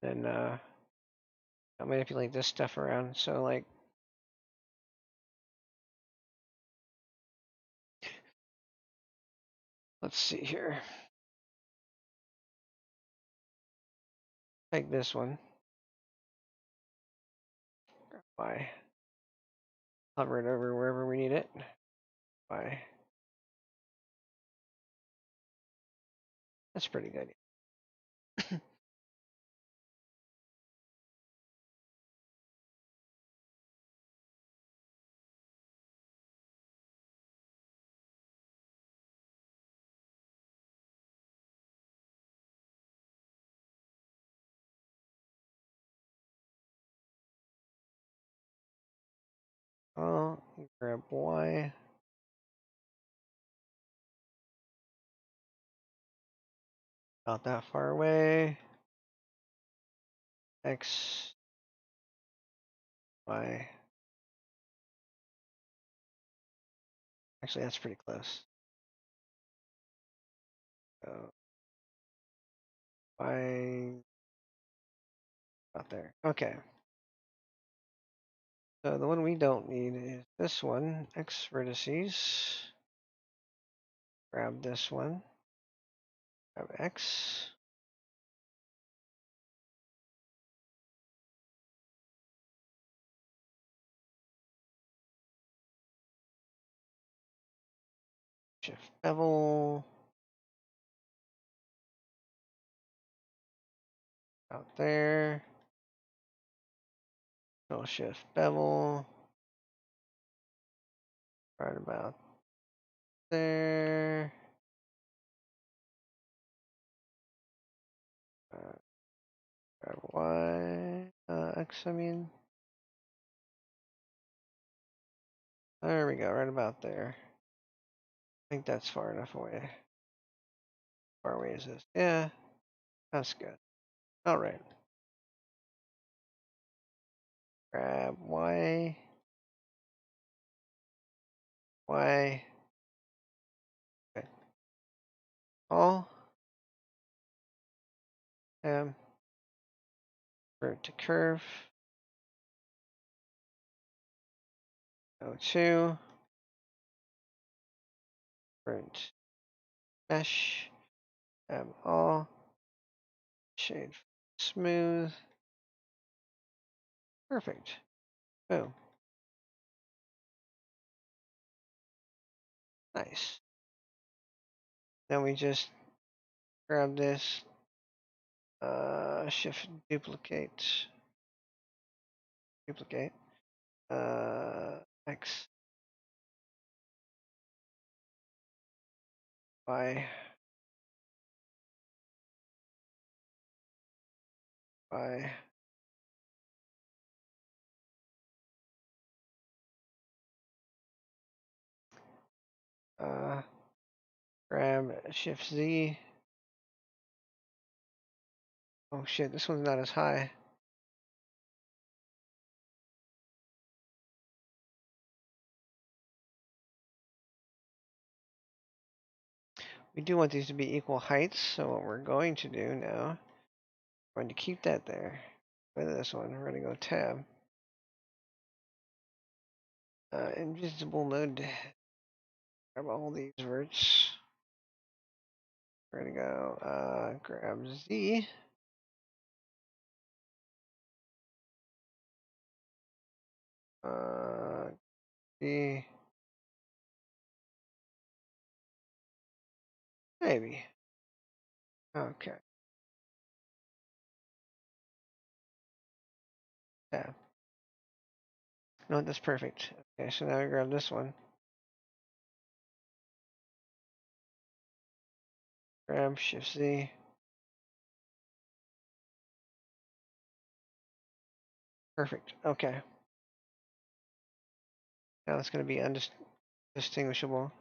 Then, I'll manipulate this stuff around. So, like, let's see here. Take this one. By hover it over wherever we need it. By that's pretty good. Oh, grab Y. Not that far away. X, Y. Actually, that's pretty close. So, Y. Out there. Okay. So the one we don't need is this one. X vertices. Grab this one. Grab X. Shift bevel. Out there. Control shift bevel. Right about there. Grab Y, X, I mean. There we go, right about there. I think that's far enough away. How far away is this? Yeah, that's good. All right. Grab Y, Y, okay. All, M, convert to curve, O2, convert mesh, M all, shade smooth, perfect. Boom, nice. Then we just grab this, shift duplicate, X, Y, Y, uh, grab shift Z. Oh shit, this one's not as high. We do want these to be equal heights, so what we're going to do now, we're going to keep that there. With this one, we're going to go tab. Invisible mode. Grab all these verts. We're going to go, grab Z. Z. Maybe. Okay. Tab. No, that's perfect. Okay, so now we grab this one. Grab shift Z. Perfect. Okay. Now it's going to be undistinguishable.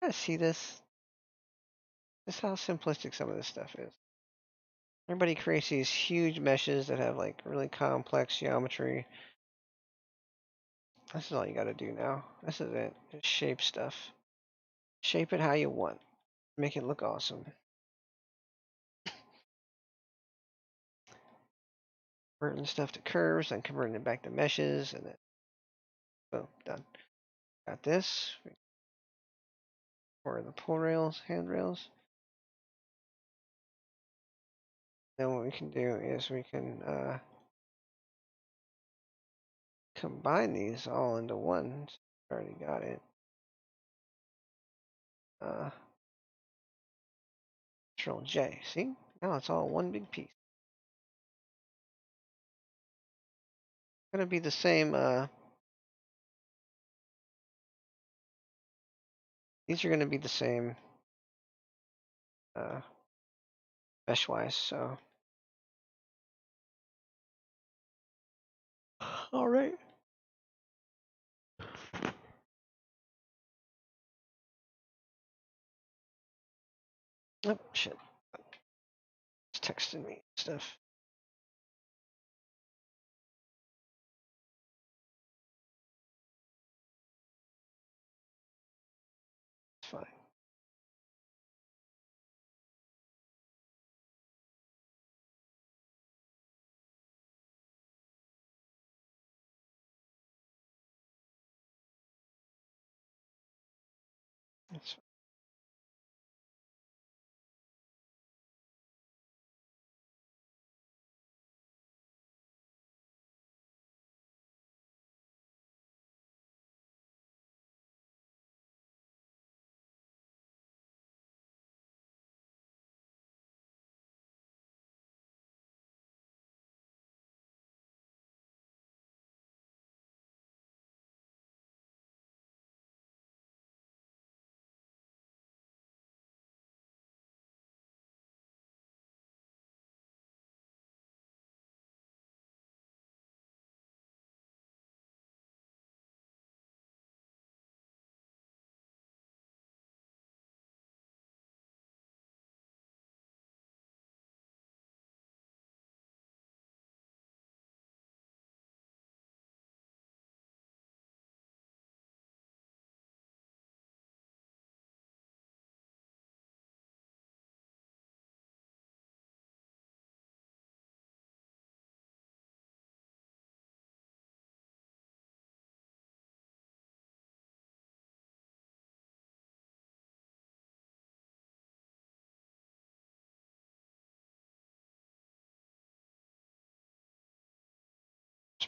I see this. This is how simplistic some of this stuff is. Everybody creates these huge meshes that have like really complex geometry. This is all you gotta do now. This is it. Just shape stuff. Shape it how you want. Make it look awesome. Converting stuff to curves, then converting it back to meshes, and then boom, done. Got this. For the pull rails, handrails. Then what we can do is we can combine these all into one. Already got it. Control J. See? Now it's all one big piece. Gonna be the same. These are gonna be the same mesh wise. So. All right. Oh shit. It's texting me stuff. It's fine. It's fine.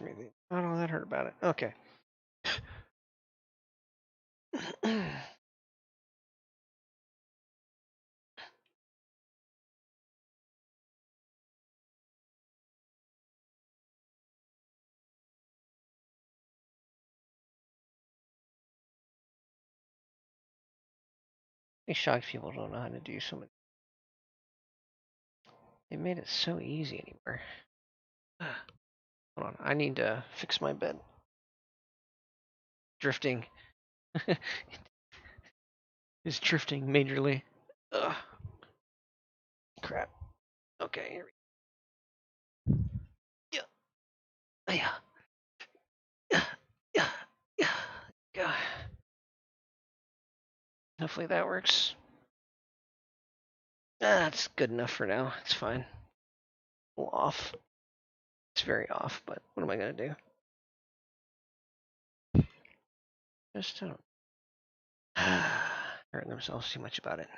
bothers me. Not all that hurt about it. Okay. These shocked people don't know how to do so many. They made it so easy anymore. Hold on, I need to fix my bed. Drifting. It's drifting majorly. Ugh. Crap. Okay, here we go. Yeah. Yeah. Yeah. Yeah. Yeah. Yeah. Hopefully that works. That's good enough for now. It's fine. A little off. It's very off, but what am I gonna do? Just don't hurt themselves too much about it.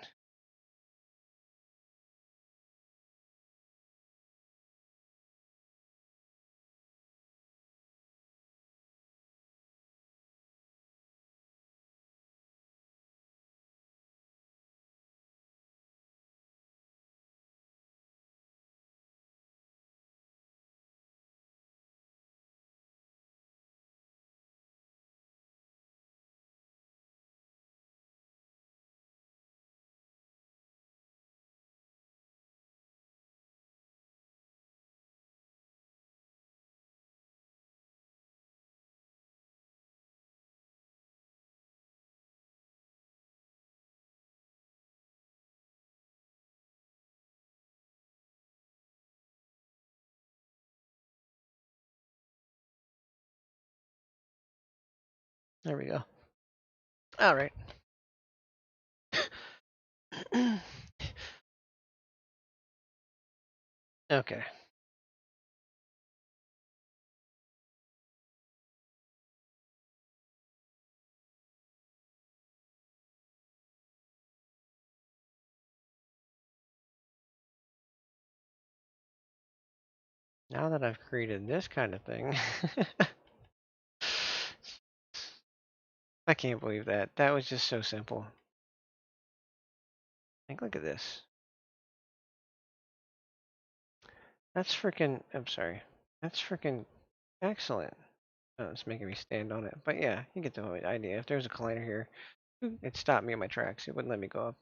There we go. All right. Okay. Now that I've created this kind of thing, I can't believe that. That was just so simple. Like, look at this. That's freaking. I'm sorry. That's freaking excellent. Oh, it's making me stand on it. But yeah, you get the whole idea. If there's a collider here, it stopped me in my tracks. It wouldn't let me go up.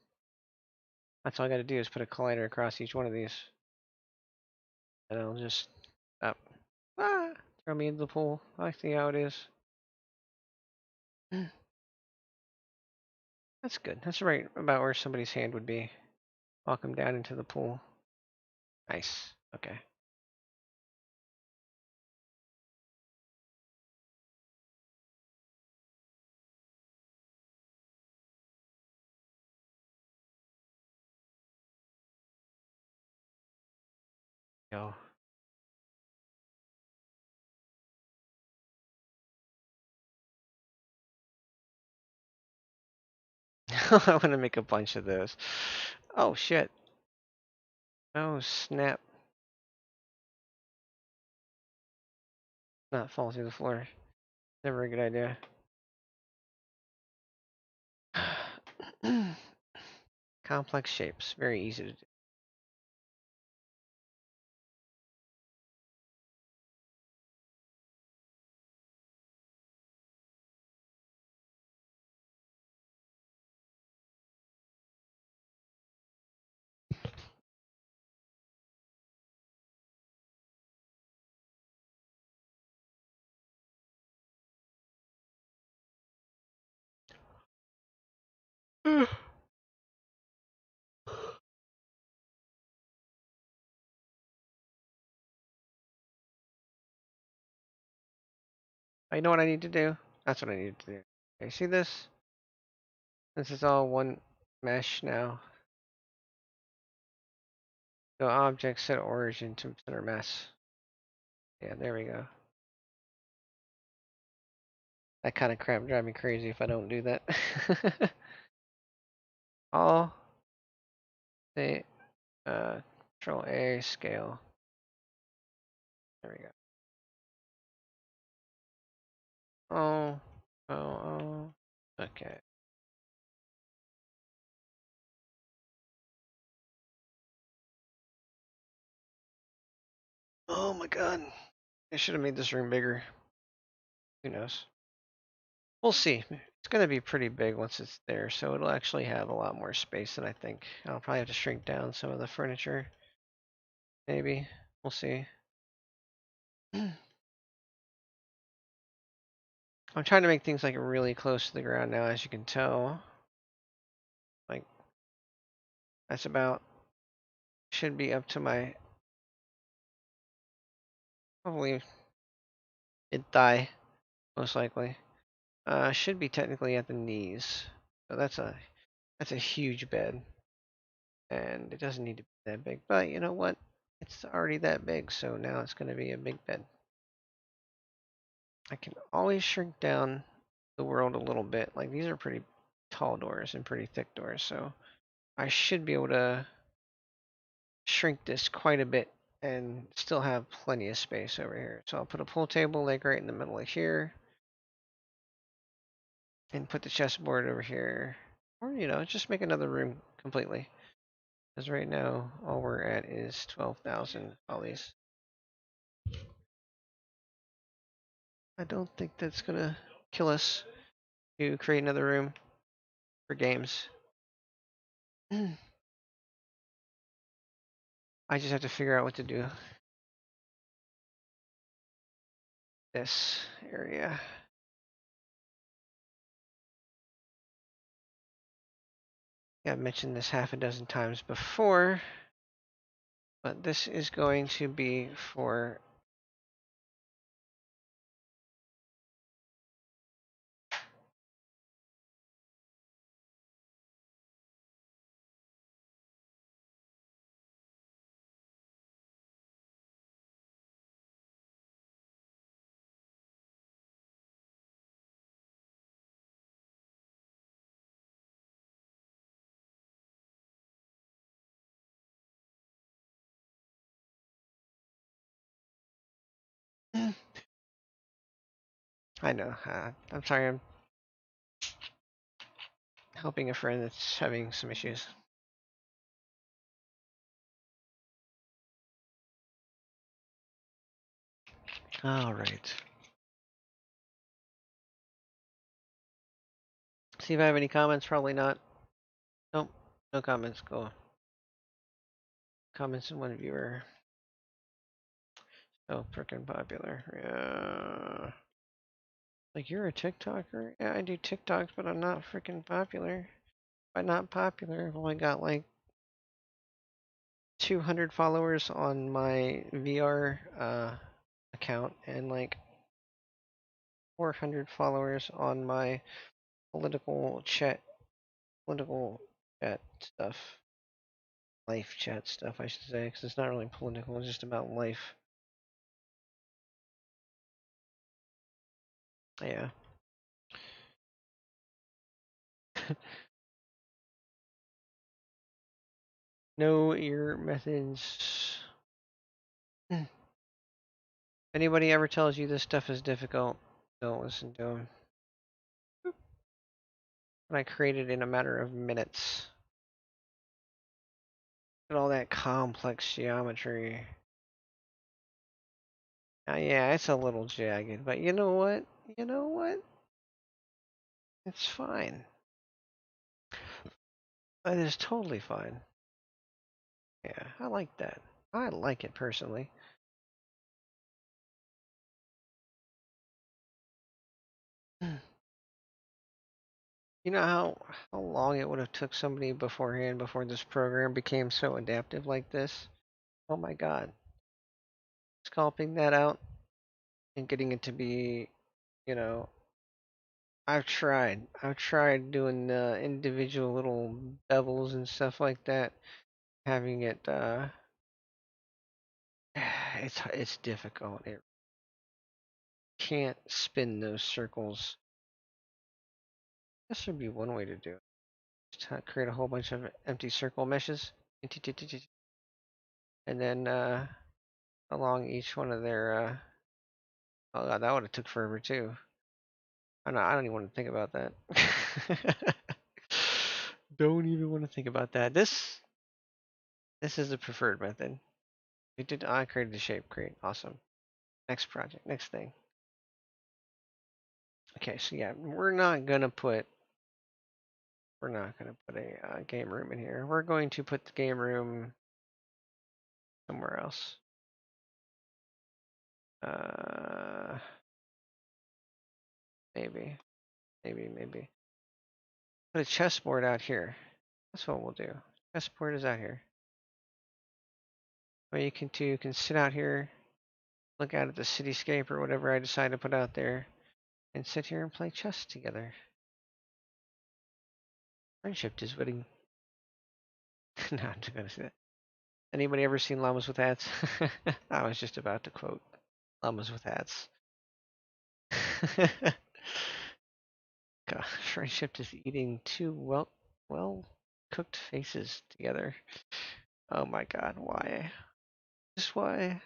That's all I got to do is put a collider across each one of these, and it'll just stop. Ah, throw me into the pool. I see how it is. That's good. That's right about where somebody's hand would be. Walk them down into the pool. Nice. Okay. Go. I want to make a bunch of those. Oh shit. Oh snap. Not fall through the floor. Never a good idea. Complex shapes. Very easy to do. I know what I need to do. That's what I need to do. Okay, see this? This is all one mesh now. Go object, set origin to center mesh. Yeah, there we go. That kind of crap drive me crazy if I don't do that. all the Control A scale. There we go. Oh, oh, oh. Okay. Oh my god. I should have made this room bigger. Who knows? We'll see. It's going to be pretty big once it's there, so it'll actually have a lot more space than I think. I'll probably have to shrink down some of the furniture. Maybe. We'll see. I'm trying to make things like really close to the ground now, as you can tell. Like, that's about, should be up to my, probably mid-thigh, most likely. Should be technically at the knees. So that's a huge bed. And it doesn't need to be that big. But you know what? It's already that big, so now it's going to be a big bed. I can always shrink down the world a little bit. Like these are pretty tall doors and pretty thick doors, so I should be able to shrink this quite a bit and still have plenty of space over here. So I'll put a pool table like right in the middle of here and put the chessboard over here. Or, just make another room completely. Because right now, all we're at is 12,000 volleys. I don't think that's going to kill us to create another room for games. I just have to figure out what to do. This area. Yeah, I've mentioned this half a dozen times before, but this is going to be for I know. I'm sorry. I'm helping a friend that's having some issues. All right. See if I have any comments. Probably not. Nope. No comments. Go. Comments in one viewer. So freaking popular. Yeah. Like you're a TikToker? Yeah, I do TikToks, but I'm not freaking popular. By not popular, I've only got like 200 followers on my VR account and like 400 followers on my political chat stuff, life chat stuff, I should say, because it's not really political. It's just about life. Yeah. Know your methods. Anybody ever tells you this stuff is difficult, don't listen to them. And I created in a matter of minutes. And all that complex geometry. Yeah, it's a little jagged, but you know what? You know what? It's fine. That is totally fine. Yeah, I like that. I like it personally. You know how long it would have took somebody beforehand before this program became so adaptive like this? Oh my god. Sculpting that out and getting it to be, you know, I've tried. I've tried doing individual little bevels and stuff like that, having it it's difficult. It can't spin those circles. This would be one way to do it. Just create a whole bunch of empty circle meshes. And then along each one of their oh god, that would have took forever too. I don't even want to think about that. Don't even want to think about that. This is the preferred method. We did. I created the shape. Great. Awesome. Next project. Next thing. Okay. So yeah, we're not gonna put a game room in here. We're going to put the game room somewhere else. Uh, maybe, maybe. Put a chessboard out here. That's what we'll do. Chessboard is out here. What you can sit out here, look out at the cityscape or whatever I decide to put out there, and sit here and play chess together. Friendship is winning. No, I'm just gonna say that. Anybody ever seen llamas with hats? I was just about to quote llamas with hats. God, friendship is eating two well cooked faces together. Oh my god, why? Just why?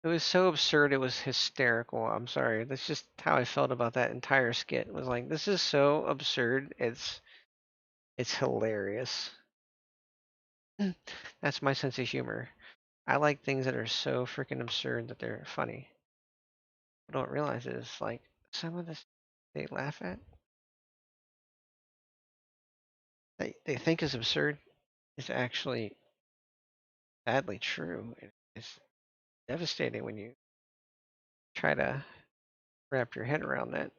It was so absurd, it was hysterical. I'm sorry. That's just how I felt about that entire skit. It was like, this is so absurd. It's hilarious. That's my sense of humor. I like things that are so freaking absurd that they're funny. I don't realize is like some of this they laugh at, they think is absurd is actually sadly true. It's devastating when you try to wrap your head around that.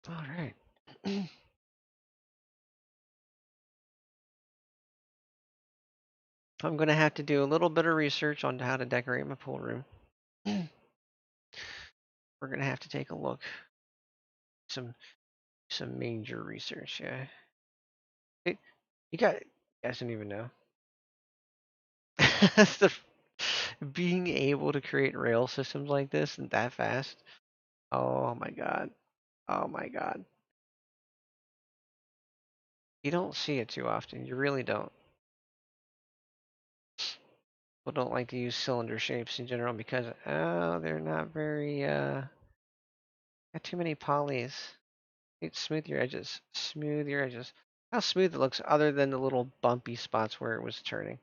All right. I'm going to have to do a little bit of research on how to decorate my pool room. We're going to have to take a look. Some some major research, yeah. It, you guys didn't even know. the, being able to create rail systems like this and that fast. Oh my god. Oh my god. You don't see it too often. You really don't. People don't like to use cylinder shapes in general because they're not very got too many polys. Smooth your edges. Smooth your edges. How smooth it looks other than the little bumpy spots where it was turning.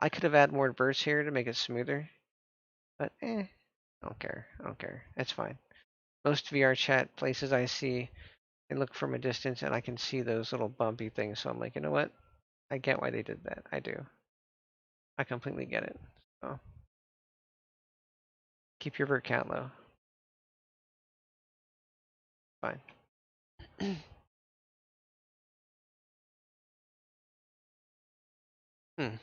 I could have added more burrs here to make it smoother, but I don't care. I don't care. It's fine. Most VR chat places I see, I look from a distance and I can see those little bumpy things. So I'm like, you know what? I get why they did that. I do. I completely get it. So keep your vert count low. Fine. Hmm.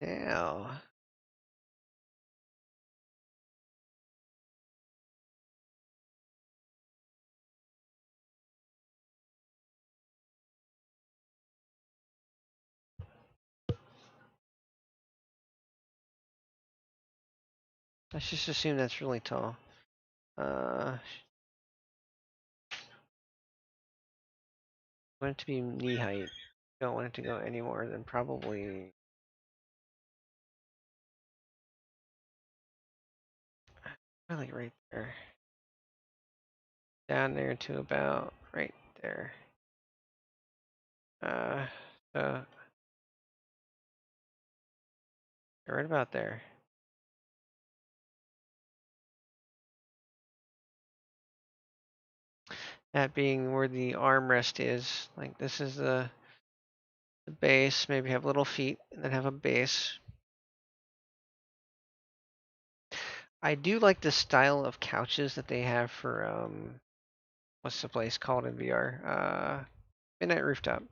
Yeah. Let's just assume that's really tall. Uh, want it to be knee height. Don't want it to go any more than probably really right there. Down there to about right there. Uh, so right about there. That being where the armrest is. Like this is the base. Maybe have little feet and then have a base. I do like the style of couches that they have for what's the place called in VR? Midnight Rooftop.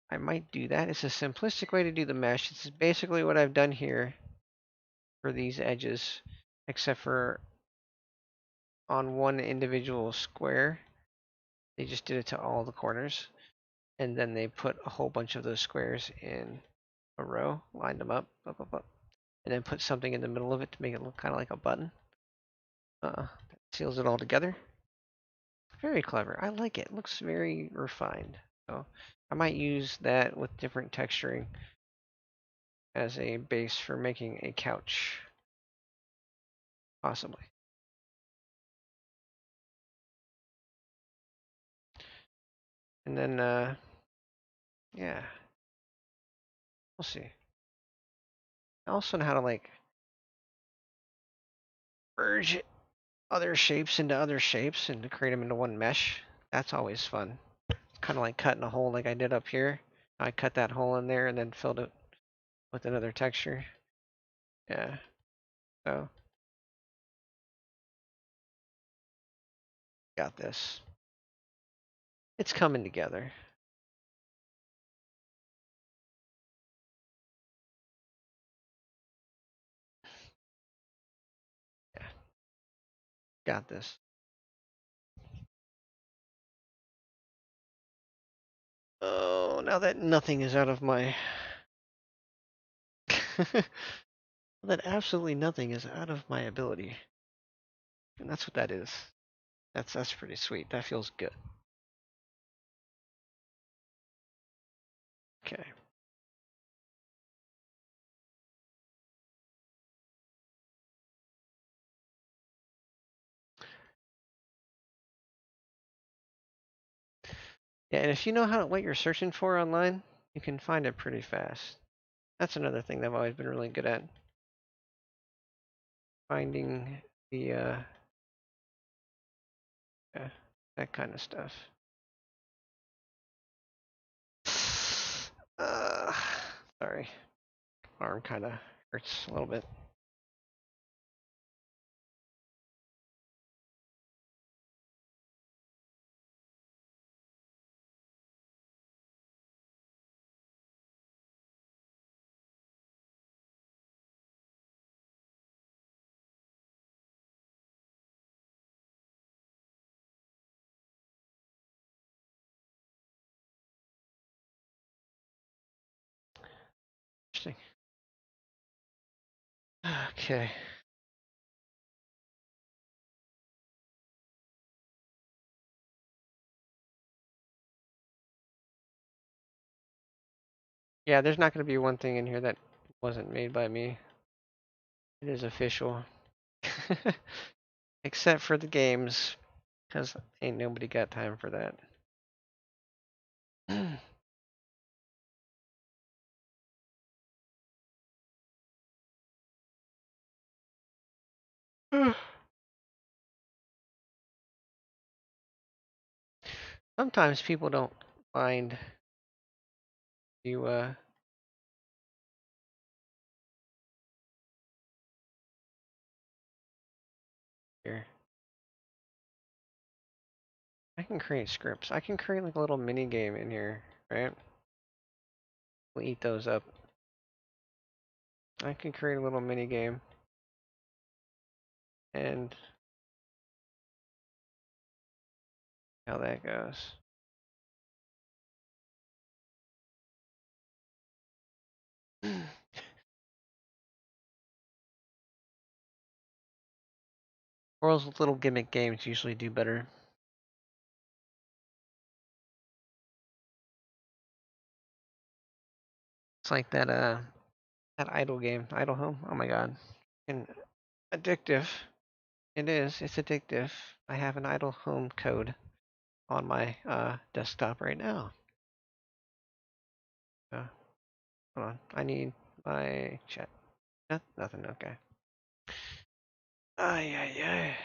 I might do that. It's a simplistic way to do the mesh. It's basically what I've done here for these edges, except for on one individual square. They just did it to all the corners, and then they put a whole bunch of those squares in a row, lined them up, and then put something in the middle of it to make it look kind of like a button. That seals it all together. Very clever. I like it. It looks very refined. So I might use that with different texturing as a base for making a couch. Possibly. And then, yeah, we'll see. I also know how to like merge other shapes into other shapes and to create them into one mesh. That's always fun. It's kind of like cutting a hole like I did up here. I cut that hole in there and then filled it with another texture. Yeah, so got this. It's coming together. Yeah, got this. Oh, now that nothing is out of my... that absolutely nothing is out of my ability. And that's what that is. That's pretty sweet. That feels good. Okay. Yeah, and if you know what you're searching for online, you can find it pretty fast. That's another thing that I've always been really good at. Finding the yeah, that kind of stuff. Uh, sorry. Arm kind of hurts a little bit. Interesting. Okay. Yeah, there's not going to be one thing in here that wasn't made by me. It is official. Except for the games, because ain't nobody got time for that. Sometimes people don't mind you here. I can create scripts. I can create like a little mini game in here, right? We'll eat those up. I can create a little mini game and how that goes. Or those little gimmick games usually do better. It's like that idle game, Idle Home. Oh my god. And addictive. It is. It's addictive. I have an Idle Home code on my desktop right now. Uh, hold on. I need my chat. Nothing. Okay. Ay ay ay.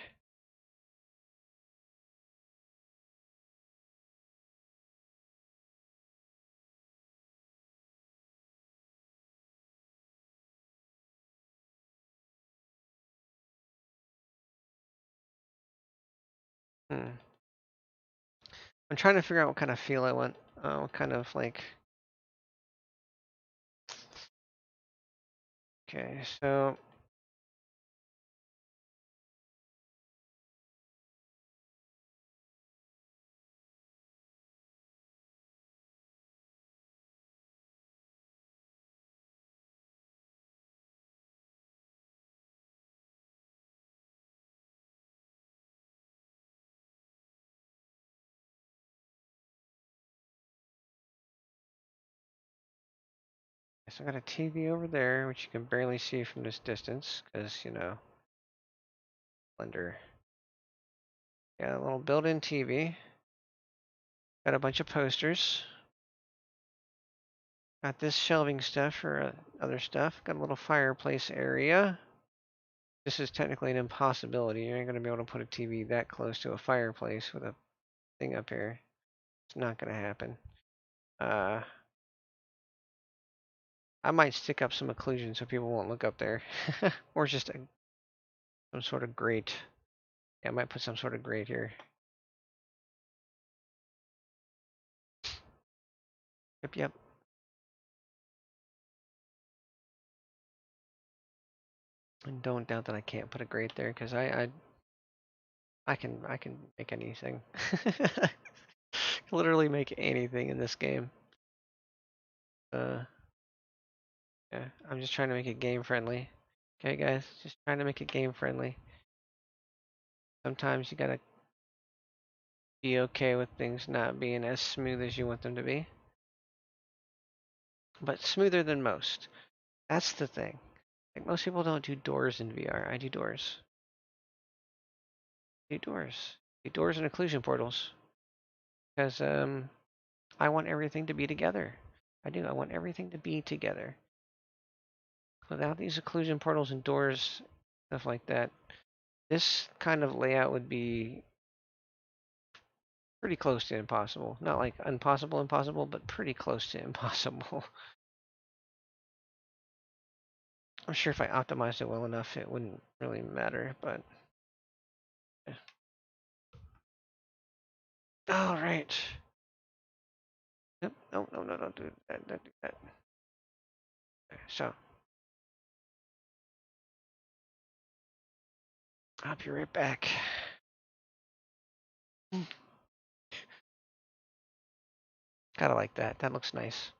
Hmm. I'm trying to figure out what kind of feel I want. What kind of like. Okay, so So I got a TV over there, which you can barely see from this distance, because, you know, Blender. Got a little built-in TV. Got a bunch of posters. Got this shelving stuff for other stuff. Got a little fireplace area. This is technically an impossibility. You ain't going to be able to put a TV that close to a fireplace with a thing up here. It's not going to happen. I might stick up some occlusion so people won't look up there. Or just some sort of grate. Yeah, I might put some sort of grate here. Yep. And don't doubt that I can't put a grate there, because I can make anything. Literally make anything in this game. Yeah, I'm just trying to make it game friendly. Okay, guys, just trying to make it game friendly. Sometimes you gotta be okay with things not being as smooth as you want them to be, but smoother than most. That's the thing. Like, most people don't do doors in VR. I do doors. I do doors. I do doors and occlusion portals. Because I want everything to be together. I do. I want everything to be together. Without these occlusion portals and doors, stuff like that, this kind of layout would be pretty close to impossible. Not like impossible, but pretty close to impossible. I'm sure if I optimized it well enough, it wouldn't really matter, but... yeah. All right. Nope, no, don't do that, don't do that. Okay, so, I'll be right back. Kinda like that. That looks nice.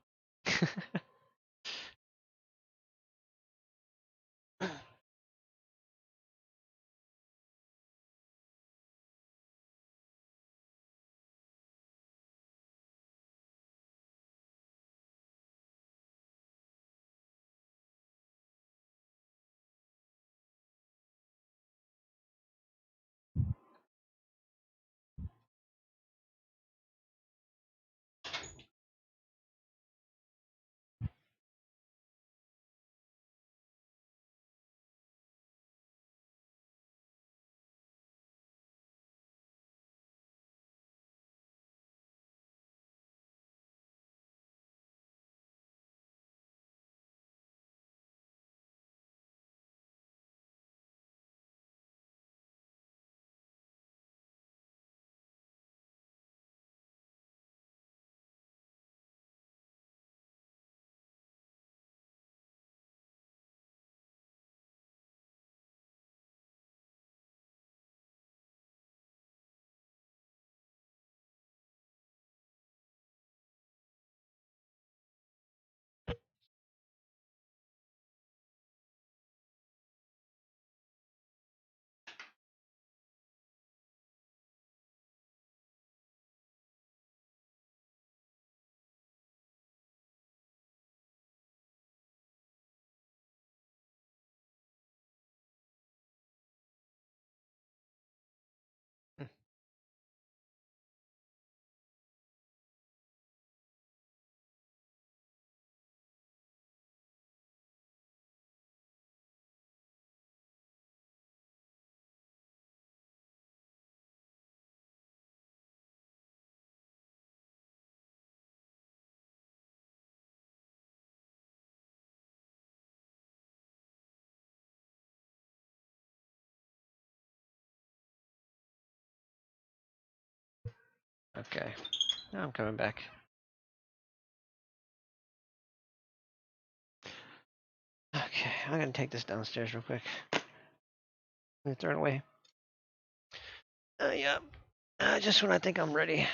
Okay, now I'm coming back. Okay, I'm gonna take this downstairs real quick. Let me throw it away. Yeah. Just when I think I'm ready.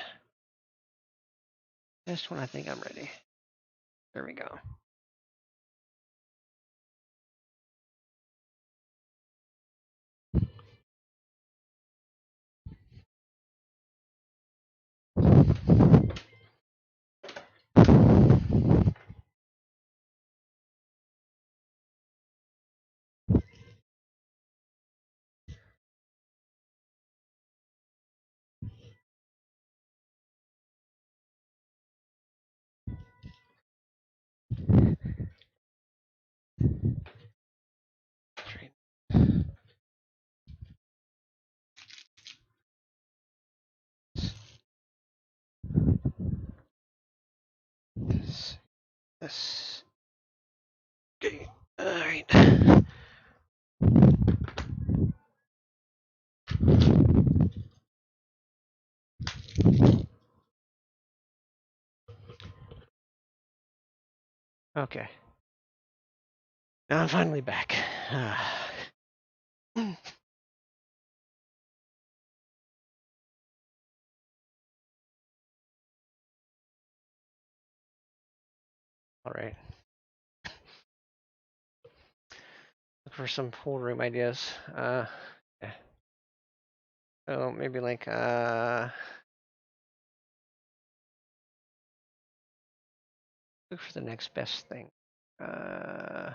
Just when I think I'm ready. There we go. This. Okay. All right. Okay. Now I'm finally back. All right. Look for some pool room ideas. Yeah. So maybe like look for the next best thing. Uh,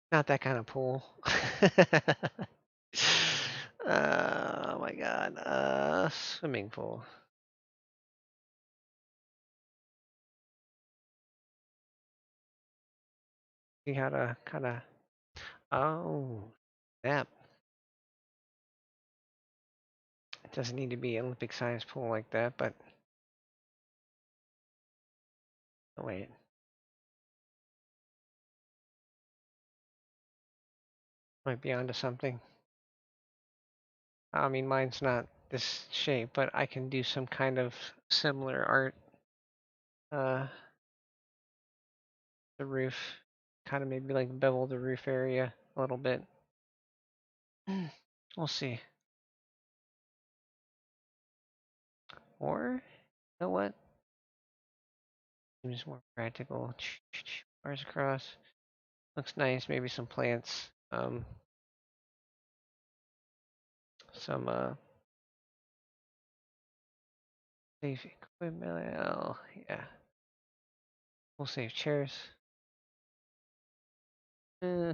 Not that kind of pool. Oh my god. Swimming pool. See how to kind of. Oh, that. It doesn't need to be an Olympic size pool like that, but oh, wait. Might be onto something. I mean, mine's not this shape, but I can do some kind of similar art. Uh, the roof, kind of maybe like bevel the roof area a little bit. We'll see. Or, you know what? Seems more practical. Bars across. Looks nice. Maybe some plants. Some safe equipment. Oh, yeah. We'll save chairs. Eh,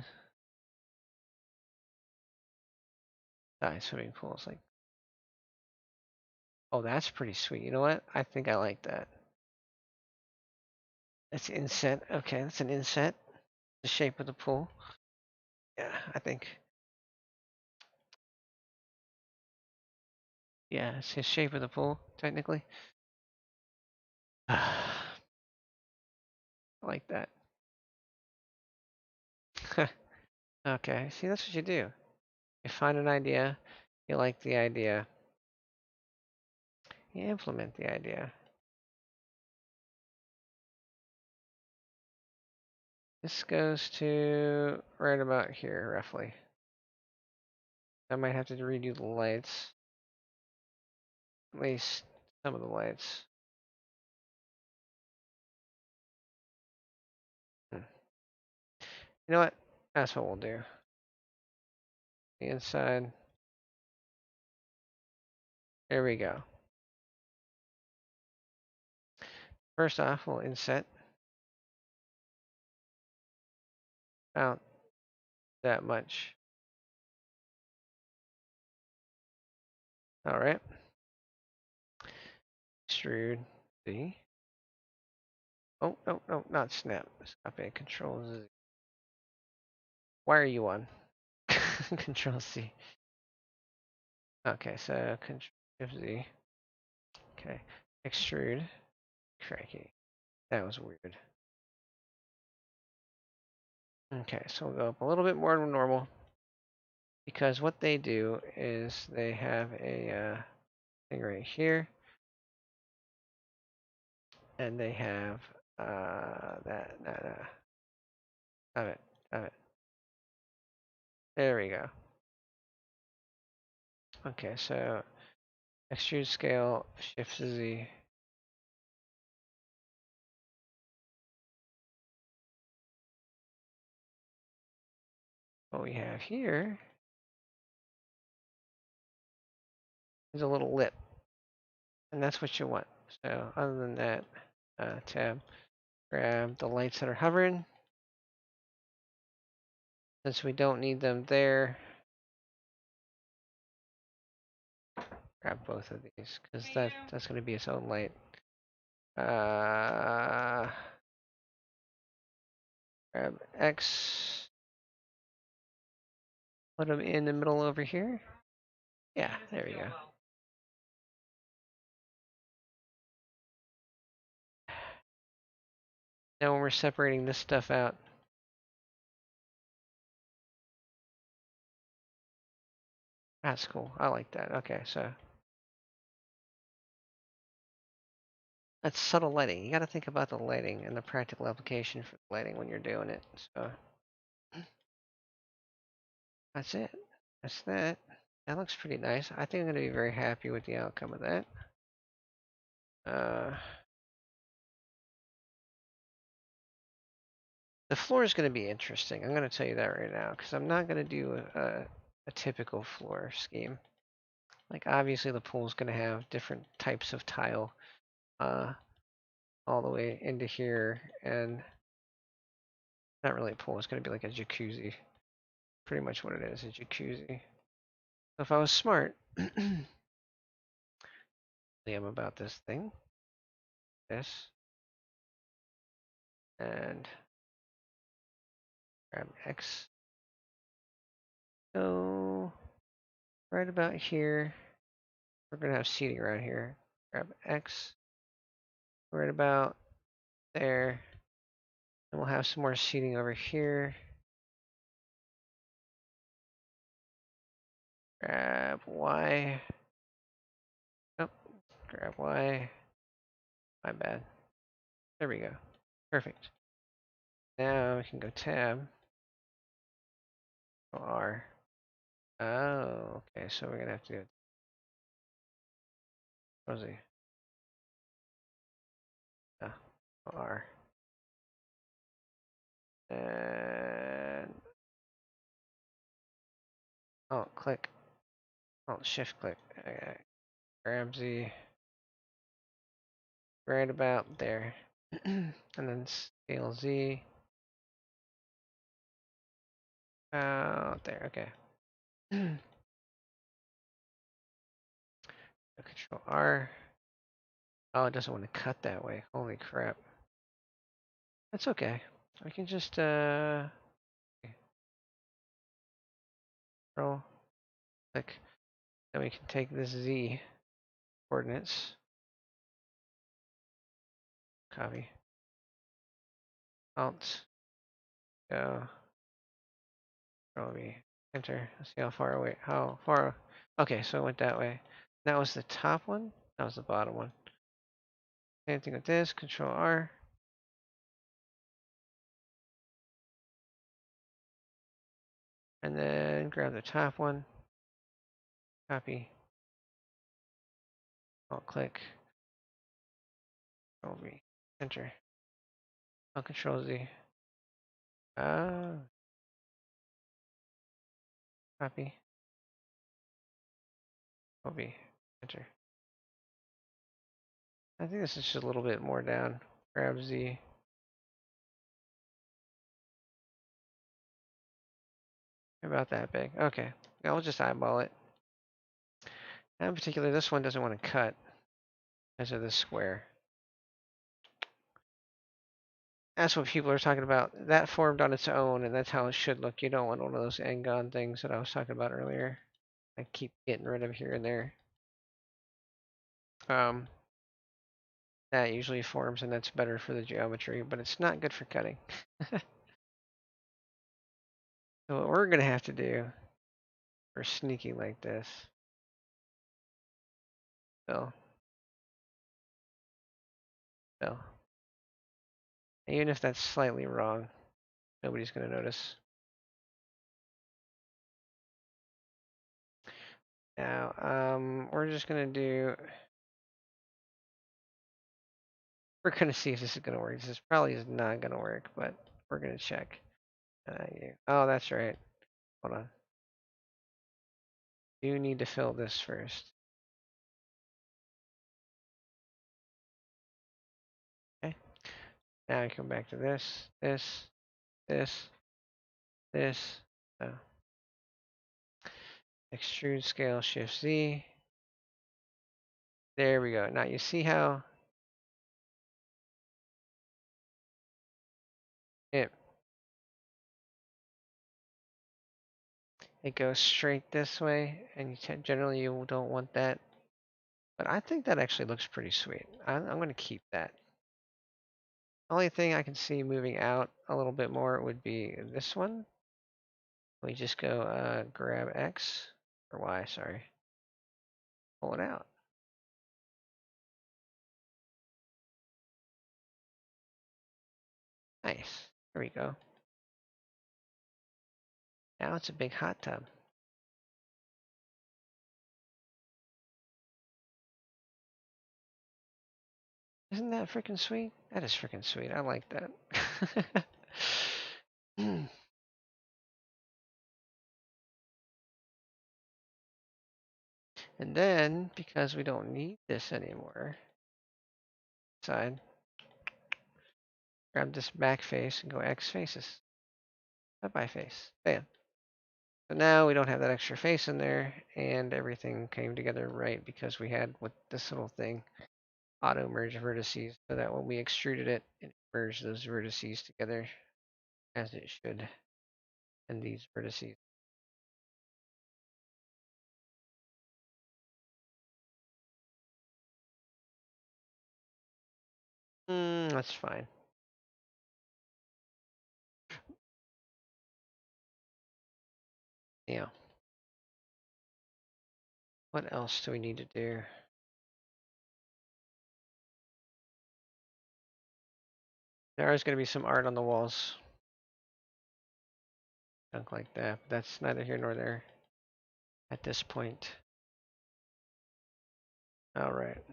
swimming pools. Like, oh, that's pretty sweet. You know what? I think I like that. That's inset. Okay, that's an inset. The shape of the pool. Yeah, I think. Yeah, it's his shape of the pool, technically. I like that. Okay, see, that's what you do. You find an idea, you like the idea, you implement the idea. This goes to right about here, roughly. I might have to redo the lights. At least some of the lights. Hmm. You know what? That's what we'll do. The inside. There we go. First off, we'll inset about that much. All right. Extrude. See? Oh, no, no, not snap. Stop it. Control Z. Why are you on? Control C. Okay, so Control Z. Okay. Extrude. Cracky. That was weird. Okay, so we'll go up a little bit more than normal. Because what they do is they have a thing right here. And they have have it, have it. There we go. Okay, so extrude scale, shift Z. What we have here is a little lip. And that's what you want. So other than that, tab, grab the lights that are hovering. Since we don't need them there, grab both of these because that's going to be its own light. Grab X. Put them in the middle over here. Yeah, there we go. Now when we're separating this stuff out, that's cool. I like that. Okay, so that's subtle lighting. You got to think about the lighting and the practical application for the lighting when you're doing it. So that's it. That's that. That looks pretty nice. I think I'm going to be very happy with the outcome of that. The floor is going to be interesting. I'm going to tell you that right now because I'm not going to do a typical floor scheme. Like obviously the pool is going to have different types of tile all the way into here, and not really a pool. It's going to be like a jacuzzi. Pretty much what it is, a jacuzzi. So if I was smart, I am about this thing. This. And grab X. So right about here, we're going to have seating around here. Grab X. Right about there. And we'll have some more seating over here. Grab Y. Oh, grab Y. My bad. There we go. Perfect. Now we can go tab. Go R. Oh, okay. So we're gonna have to do Rosie. Oh, R. And click. Shift click. Okay. Grab Z. Right about there. And then scale Z. Out there. Okay. Control R. Oh, it doesn't want to cut that way. Holy crap. That's okay. We can just control click. Then we can take this Z coordinates. Copy. Alt. Go. Control V. Enter. Let's see how far away. How far? Okay, so it went that way. That was the top one. That was the bottom one. Same thing with this. Control R. And then grab the top one. Copy. Alt click. Control V. Enter. Alt Control Z. Copy. Control V. Enter. I think this is just a little bit more down. Grab Z. About that big. Okay. Now we'll just eyeball it. Now in particular, this one doesn't want to cut because of this square. That's what people are talking about. That formed on its own, and that's how it should look. You don't want one of those Angon things that I was talking about earlier. I keep getting rid of here and there. That usually forms, and that's better for the geometry, but it's not good for cutting. So what we're gonna have to do for sneaky like this, so, even if that's slightly wrong, nobody's gonna notice. Now, we're just gonna do. We're gonna see if this is gonna work. This probably is not gonna work, but we're gonna check. Oh, that's right. Hold on. You need to fill this first. Okay. Now I come back to this, this, this, this. So extrude scale shift Z. There we go. Now you see how it it goes straight this way, and generally you don't want that. But I think that actually looks pretty sweet. I'm going to keep that. Only thing I can see moving out a little bit more would be this one. We just go grab X or Y, sorry. Pull it out. Nice. There we go. Now it's a big hot tub. Isn't that freaking sweet? That is freaking sweet. I like that. And then, because we don't need this anymore, side, grab this back face and go X faces. Bye-bye face. Bam. So now we don't have that extra face in there, and everything came together right because we had with this little thing, auto merge vertices, so that when we extruded it, it merged those vertices together as it should, and these vertices. That's fine. Yeah. What else do we need to do? There is going to be some art on the walls. Junk like that. But that's neither here nor there at this point. Alright.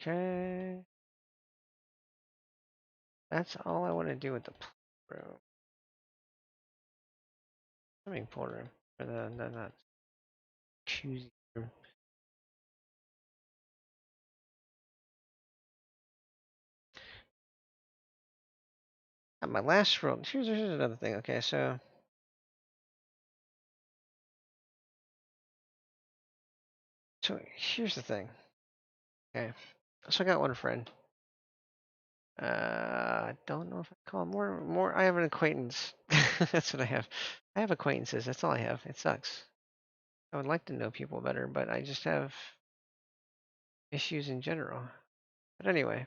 Okay. That's all I want to do with the pool room. Swimming pool room. Or the, no, not jacuzzi room. My last roll. Here's another thing. Okay, so here's the thing. Okay, so I got one friend. I don't know if I call him more. I have an acquaintance. That's what I have. I have acquaintances. That's all I have. It sucks. I would like to know people better, but I just have issues in general. But anyway,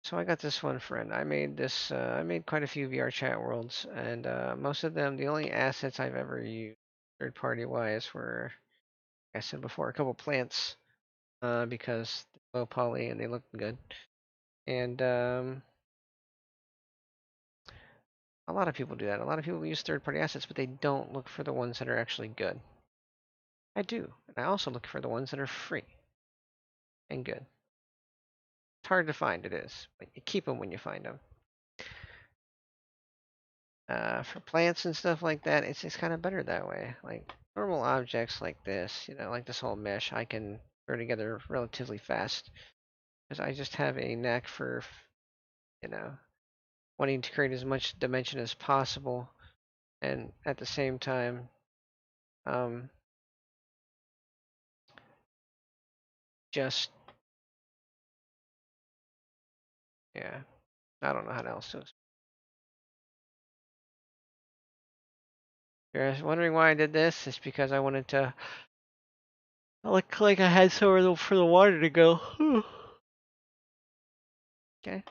so I got this one friend. I made this. I made quite a few VR chat worlds, and most of them, the only assets I've ever used, third party wise, were, like I said before, a couple plants, because they're low poly and they look good. And a lot of people do that. A lot of people use third party assets, but they don't look for the ones that are actually good. I do, and I also look for the ones that are free and good. It's hard to find, it is, but you keep them when you find them. For plants and stuff like that, it's kind of better that way. Like normal objects like this, like this whole mesh, I can throw together relatively fast because I just have a knack for, you know, wanting to create as much dimension as possible, and at the same time, um, just yeah, I don't know how else to. You're wondering why I did this? It's because I wanted to look like I had somewhere for the water to go. Okay.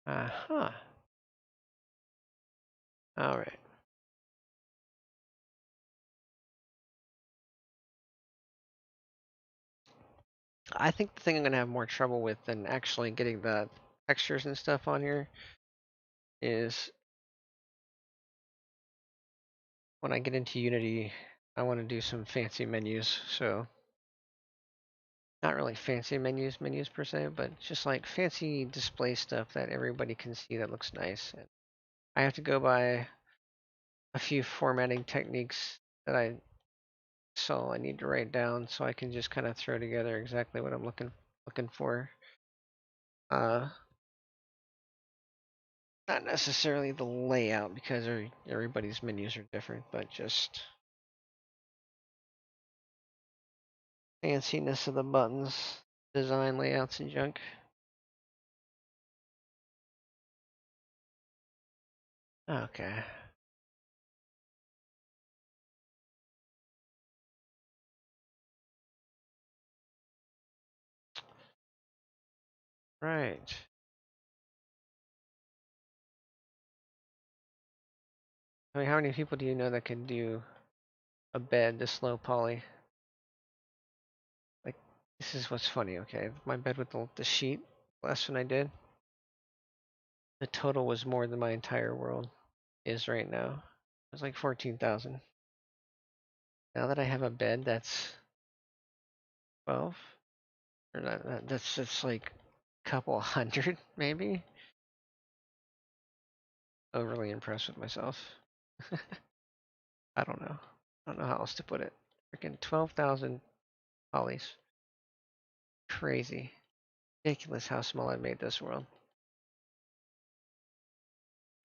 Uh-huh. All right. I think the thing I'm gonna have more trouble with than actually getting the textures and stuff on here is when I get into Unity, I want to do some fancy menus. So not really fancy menus per se, but just like fancy display stuff that everybody can see that looks nice. And I have to go by a few formatting techniques that I need to write down so I can just kind of throw together exactly what I'm looking for. Uh, Not necessarily the layout because everybody's menus are different, but just fanciness of the buttons, design layouts and junk. Okay. Right. I mean, how many people do you know that can do a bed this low poly? Like, this is what's funny, okay? My bed with the sheet, last one I did, the total was more than my entire world is right now. It was like 14,000. Now that I have a bed that's 12, or that's just like a couple hundred, maybe. Overly impressed with myself. I don't know. I don't know how else to put it. Freaking 12,000 polys. Crazy. Ridiculous how small I made this world.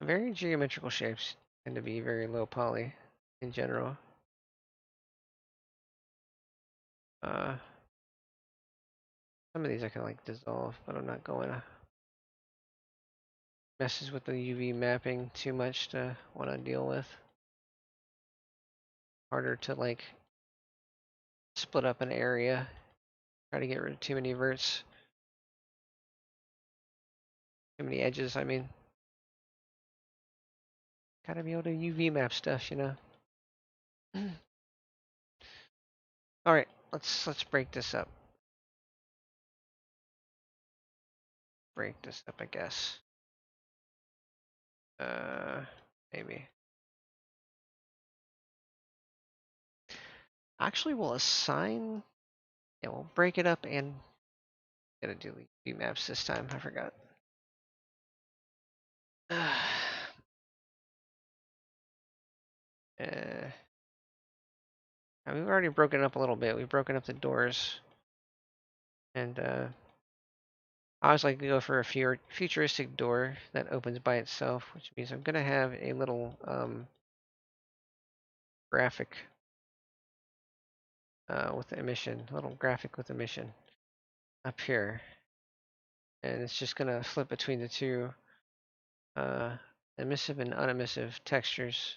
Very geometrical shapes tend to be very low poly in general. Uh, some of these I can like dissolve, but I'm not going to messes with the UV mapping too much to want to deal with. Harder to like split up an area. Try to get rid of too many verts. Too many edges, I mean. Gotta be able to UV map stuff, you know. Alright, let's break this up. Break this up, I guess. Maybe. Actually, we'll assign. Yeah, we'll break it up and gotta do UV maps this time. I forgot. uh, we've already broken up a little bit. We've broken up the doors, and I always like to go for a futuristic door that opens by itself, which means I'm gonna have a little graphic with emission, a little graphic with emission up here, and it's just gonna flip between the two emissive and unemissive textures.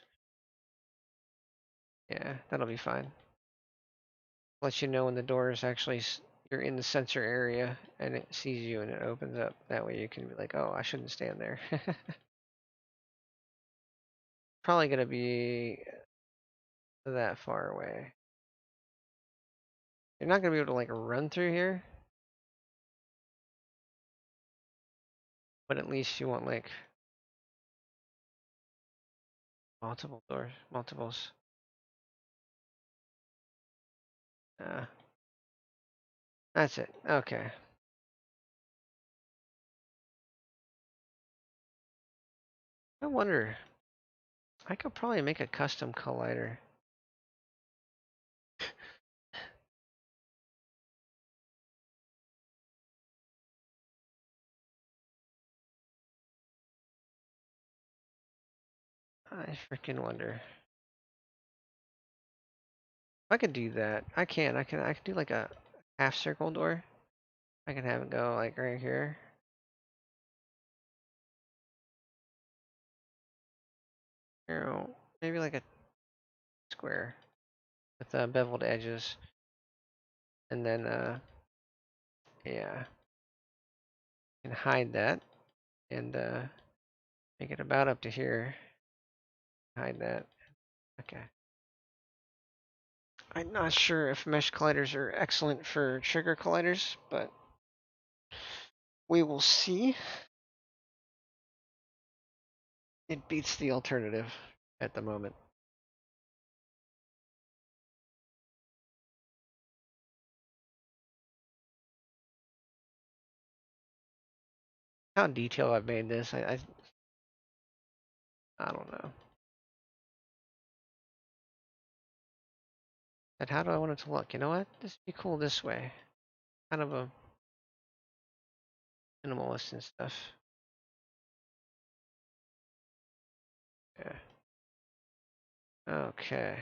Yeah, that'll be fine. Let you know when the door is actually you're in the sensor area and it sees you and it opens up. That way you can be like, oh, I shouldn't stand there. Probably gonna be that far away. You're not gonna be able to like run through here, but at least you want like multiple doors, multiples. Uh, that's it. Okay. I wonder. I could probably make a custom collider. I freaking wonder. If I could do that, I can. I can do like a half circle door. I can have it go like right here. You know, maybe like a square with beveled edges, and then yeah, and hide that and make it about up to here. Hide that. Okay. I'm not sure if mesh colliders are excellent for trigger colliders, but we will see. It beats the alternative at the moment. How detailed I've made this, I don't know. But how do I want it to look? You know what? This would be cool this way. Kind of a minimalist and stuff. Yeah. Okay.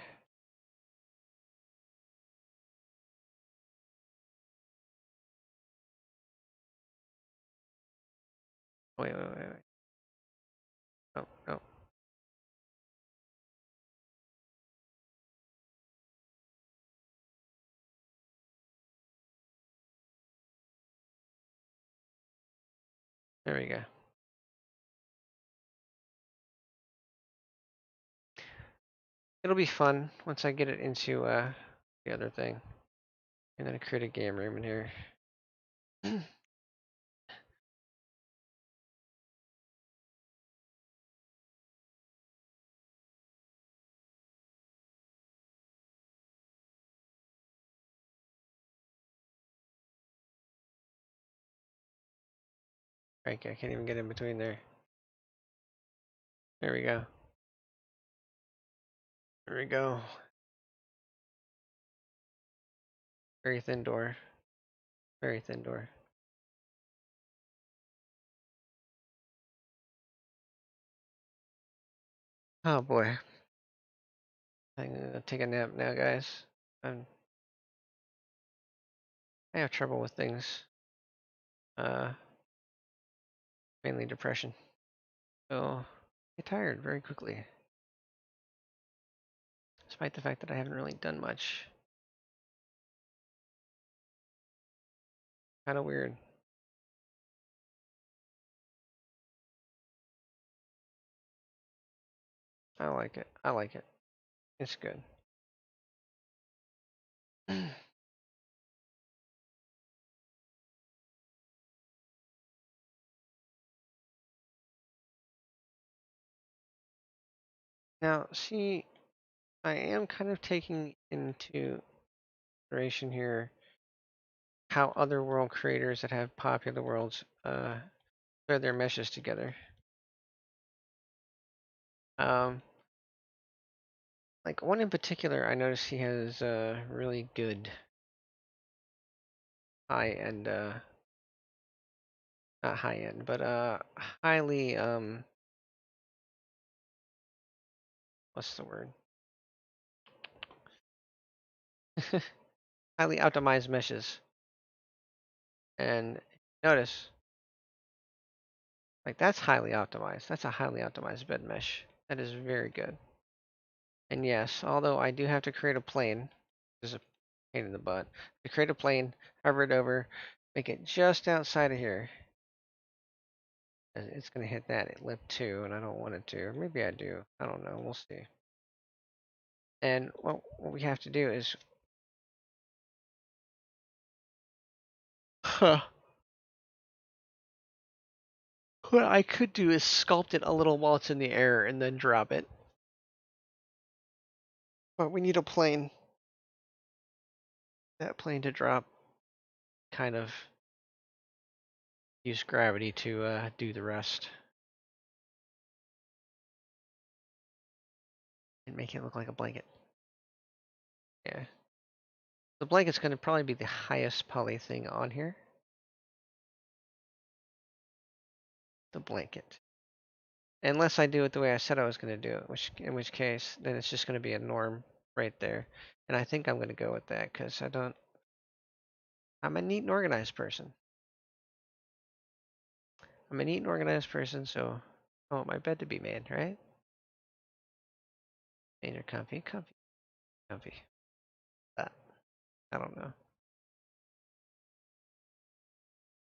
Wait. Oh, no. There we go. It'll be fun once I get it into the other thing. I'm gonna create a game room in here. I can't even get in between there. There we go. There we go. Very thin door. Very thin door. Oh boy. I'm gonna take a nap now, guys. I'm, I have trouble with things. Uh, Mainly depression. So, I get tired very quickly, despite the fact that I haven't really done much. Kind of weird. I like it. I like it. It's good. Now, see, I am kind of taking into consideration here how other world creators that have popular worlds thread their meshes together. Um, like one in particular, I noticed he has really good high end, not high end, but highly what's the word? Highly optimized meshes. And notice, like that's highly optimized. That's a highly optimized bed mesh. That is very good. And yes, although I do have to create a plane, which is a pain in the butt, to create a plane, hover it over, make it just outside of here. It's going to hit that lip too, and I don't want it to. Or maybe I do. I don't know. We'll see. And what we have to do is, what I could do is sculpt it a little while it's in the air and then drop it. But we need a plane. That plane to drop kind of use gravity to do the rest and make it look like a blanket. Yeah. The blanket's going to probably be the highest poly thing on here. The blanket. Unless I do it the way I said I was going to do it, in which case, then it's just going to be a norm right there. And I think I'm going to go with that because I'm a neat and organized person. I'm a neat and organized person, so I want my bed to be made, right? Made or comfy. Uh, I don't know.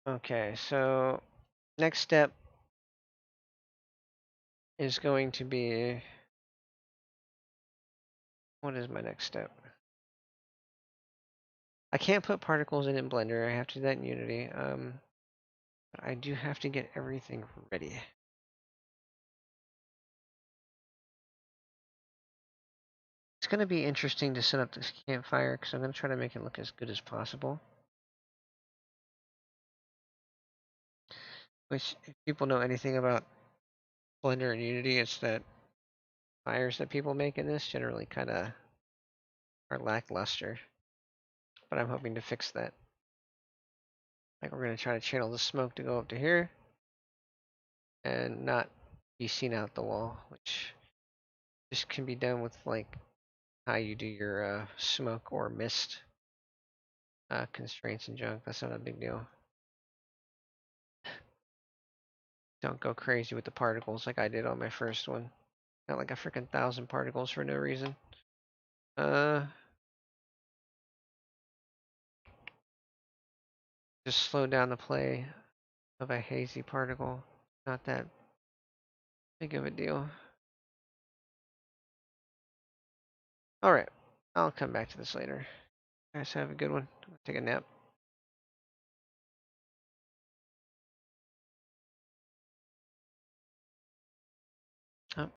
Okay, so next step is going to be, what is my next step? I can't put particles in Blender. I have to do that in Unity. But I do have to get everything ready. It's going to be interesting to set up this campfire because I'm going to try to make it look as good as possible. Which, if people know anything about Blender and Unity, it's that fires that people make in this generally kind of are lackluster. But I'm hoping to fix that. Like we're going to try to channel the smoke to go up to here and not be seen out the wall, which This can be done with like how you do your smoke or mist constraints and junk. That's not a big deal. Don't go crazy with the particles like I did on my first one. Got like a freaking 1,000 particles for no reason. Just slow down the play of a hazy particle. Not that big of a deal. Alright, I'll come back to this later. Guys, have a good one. Take a nap.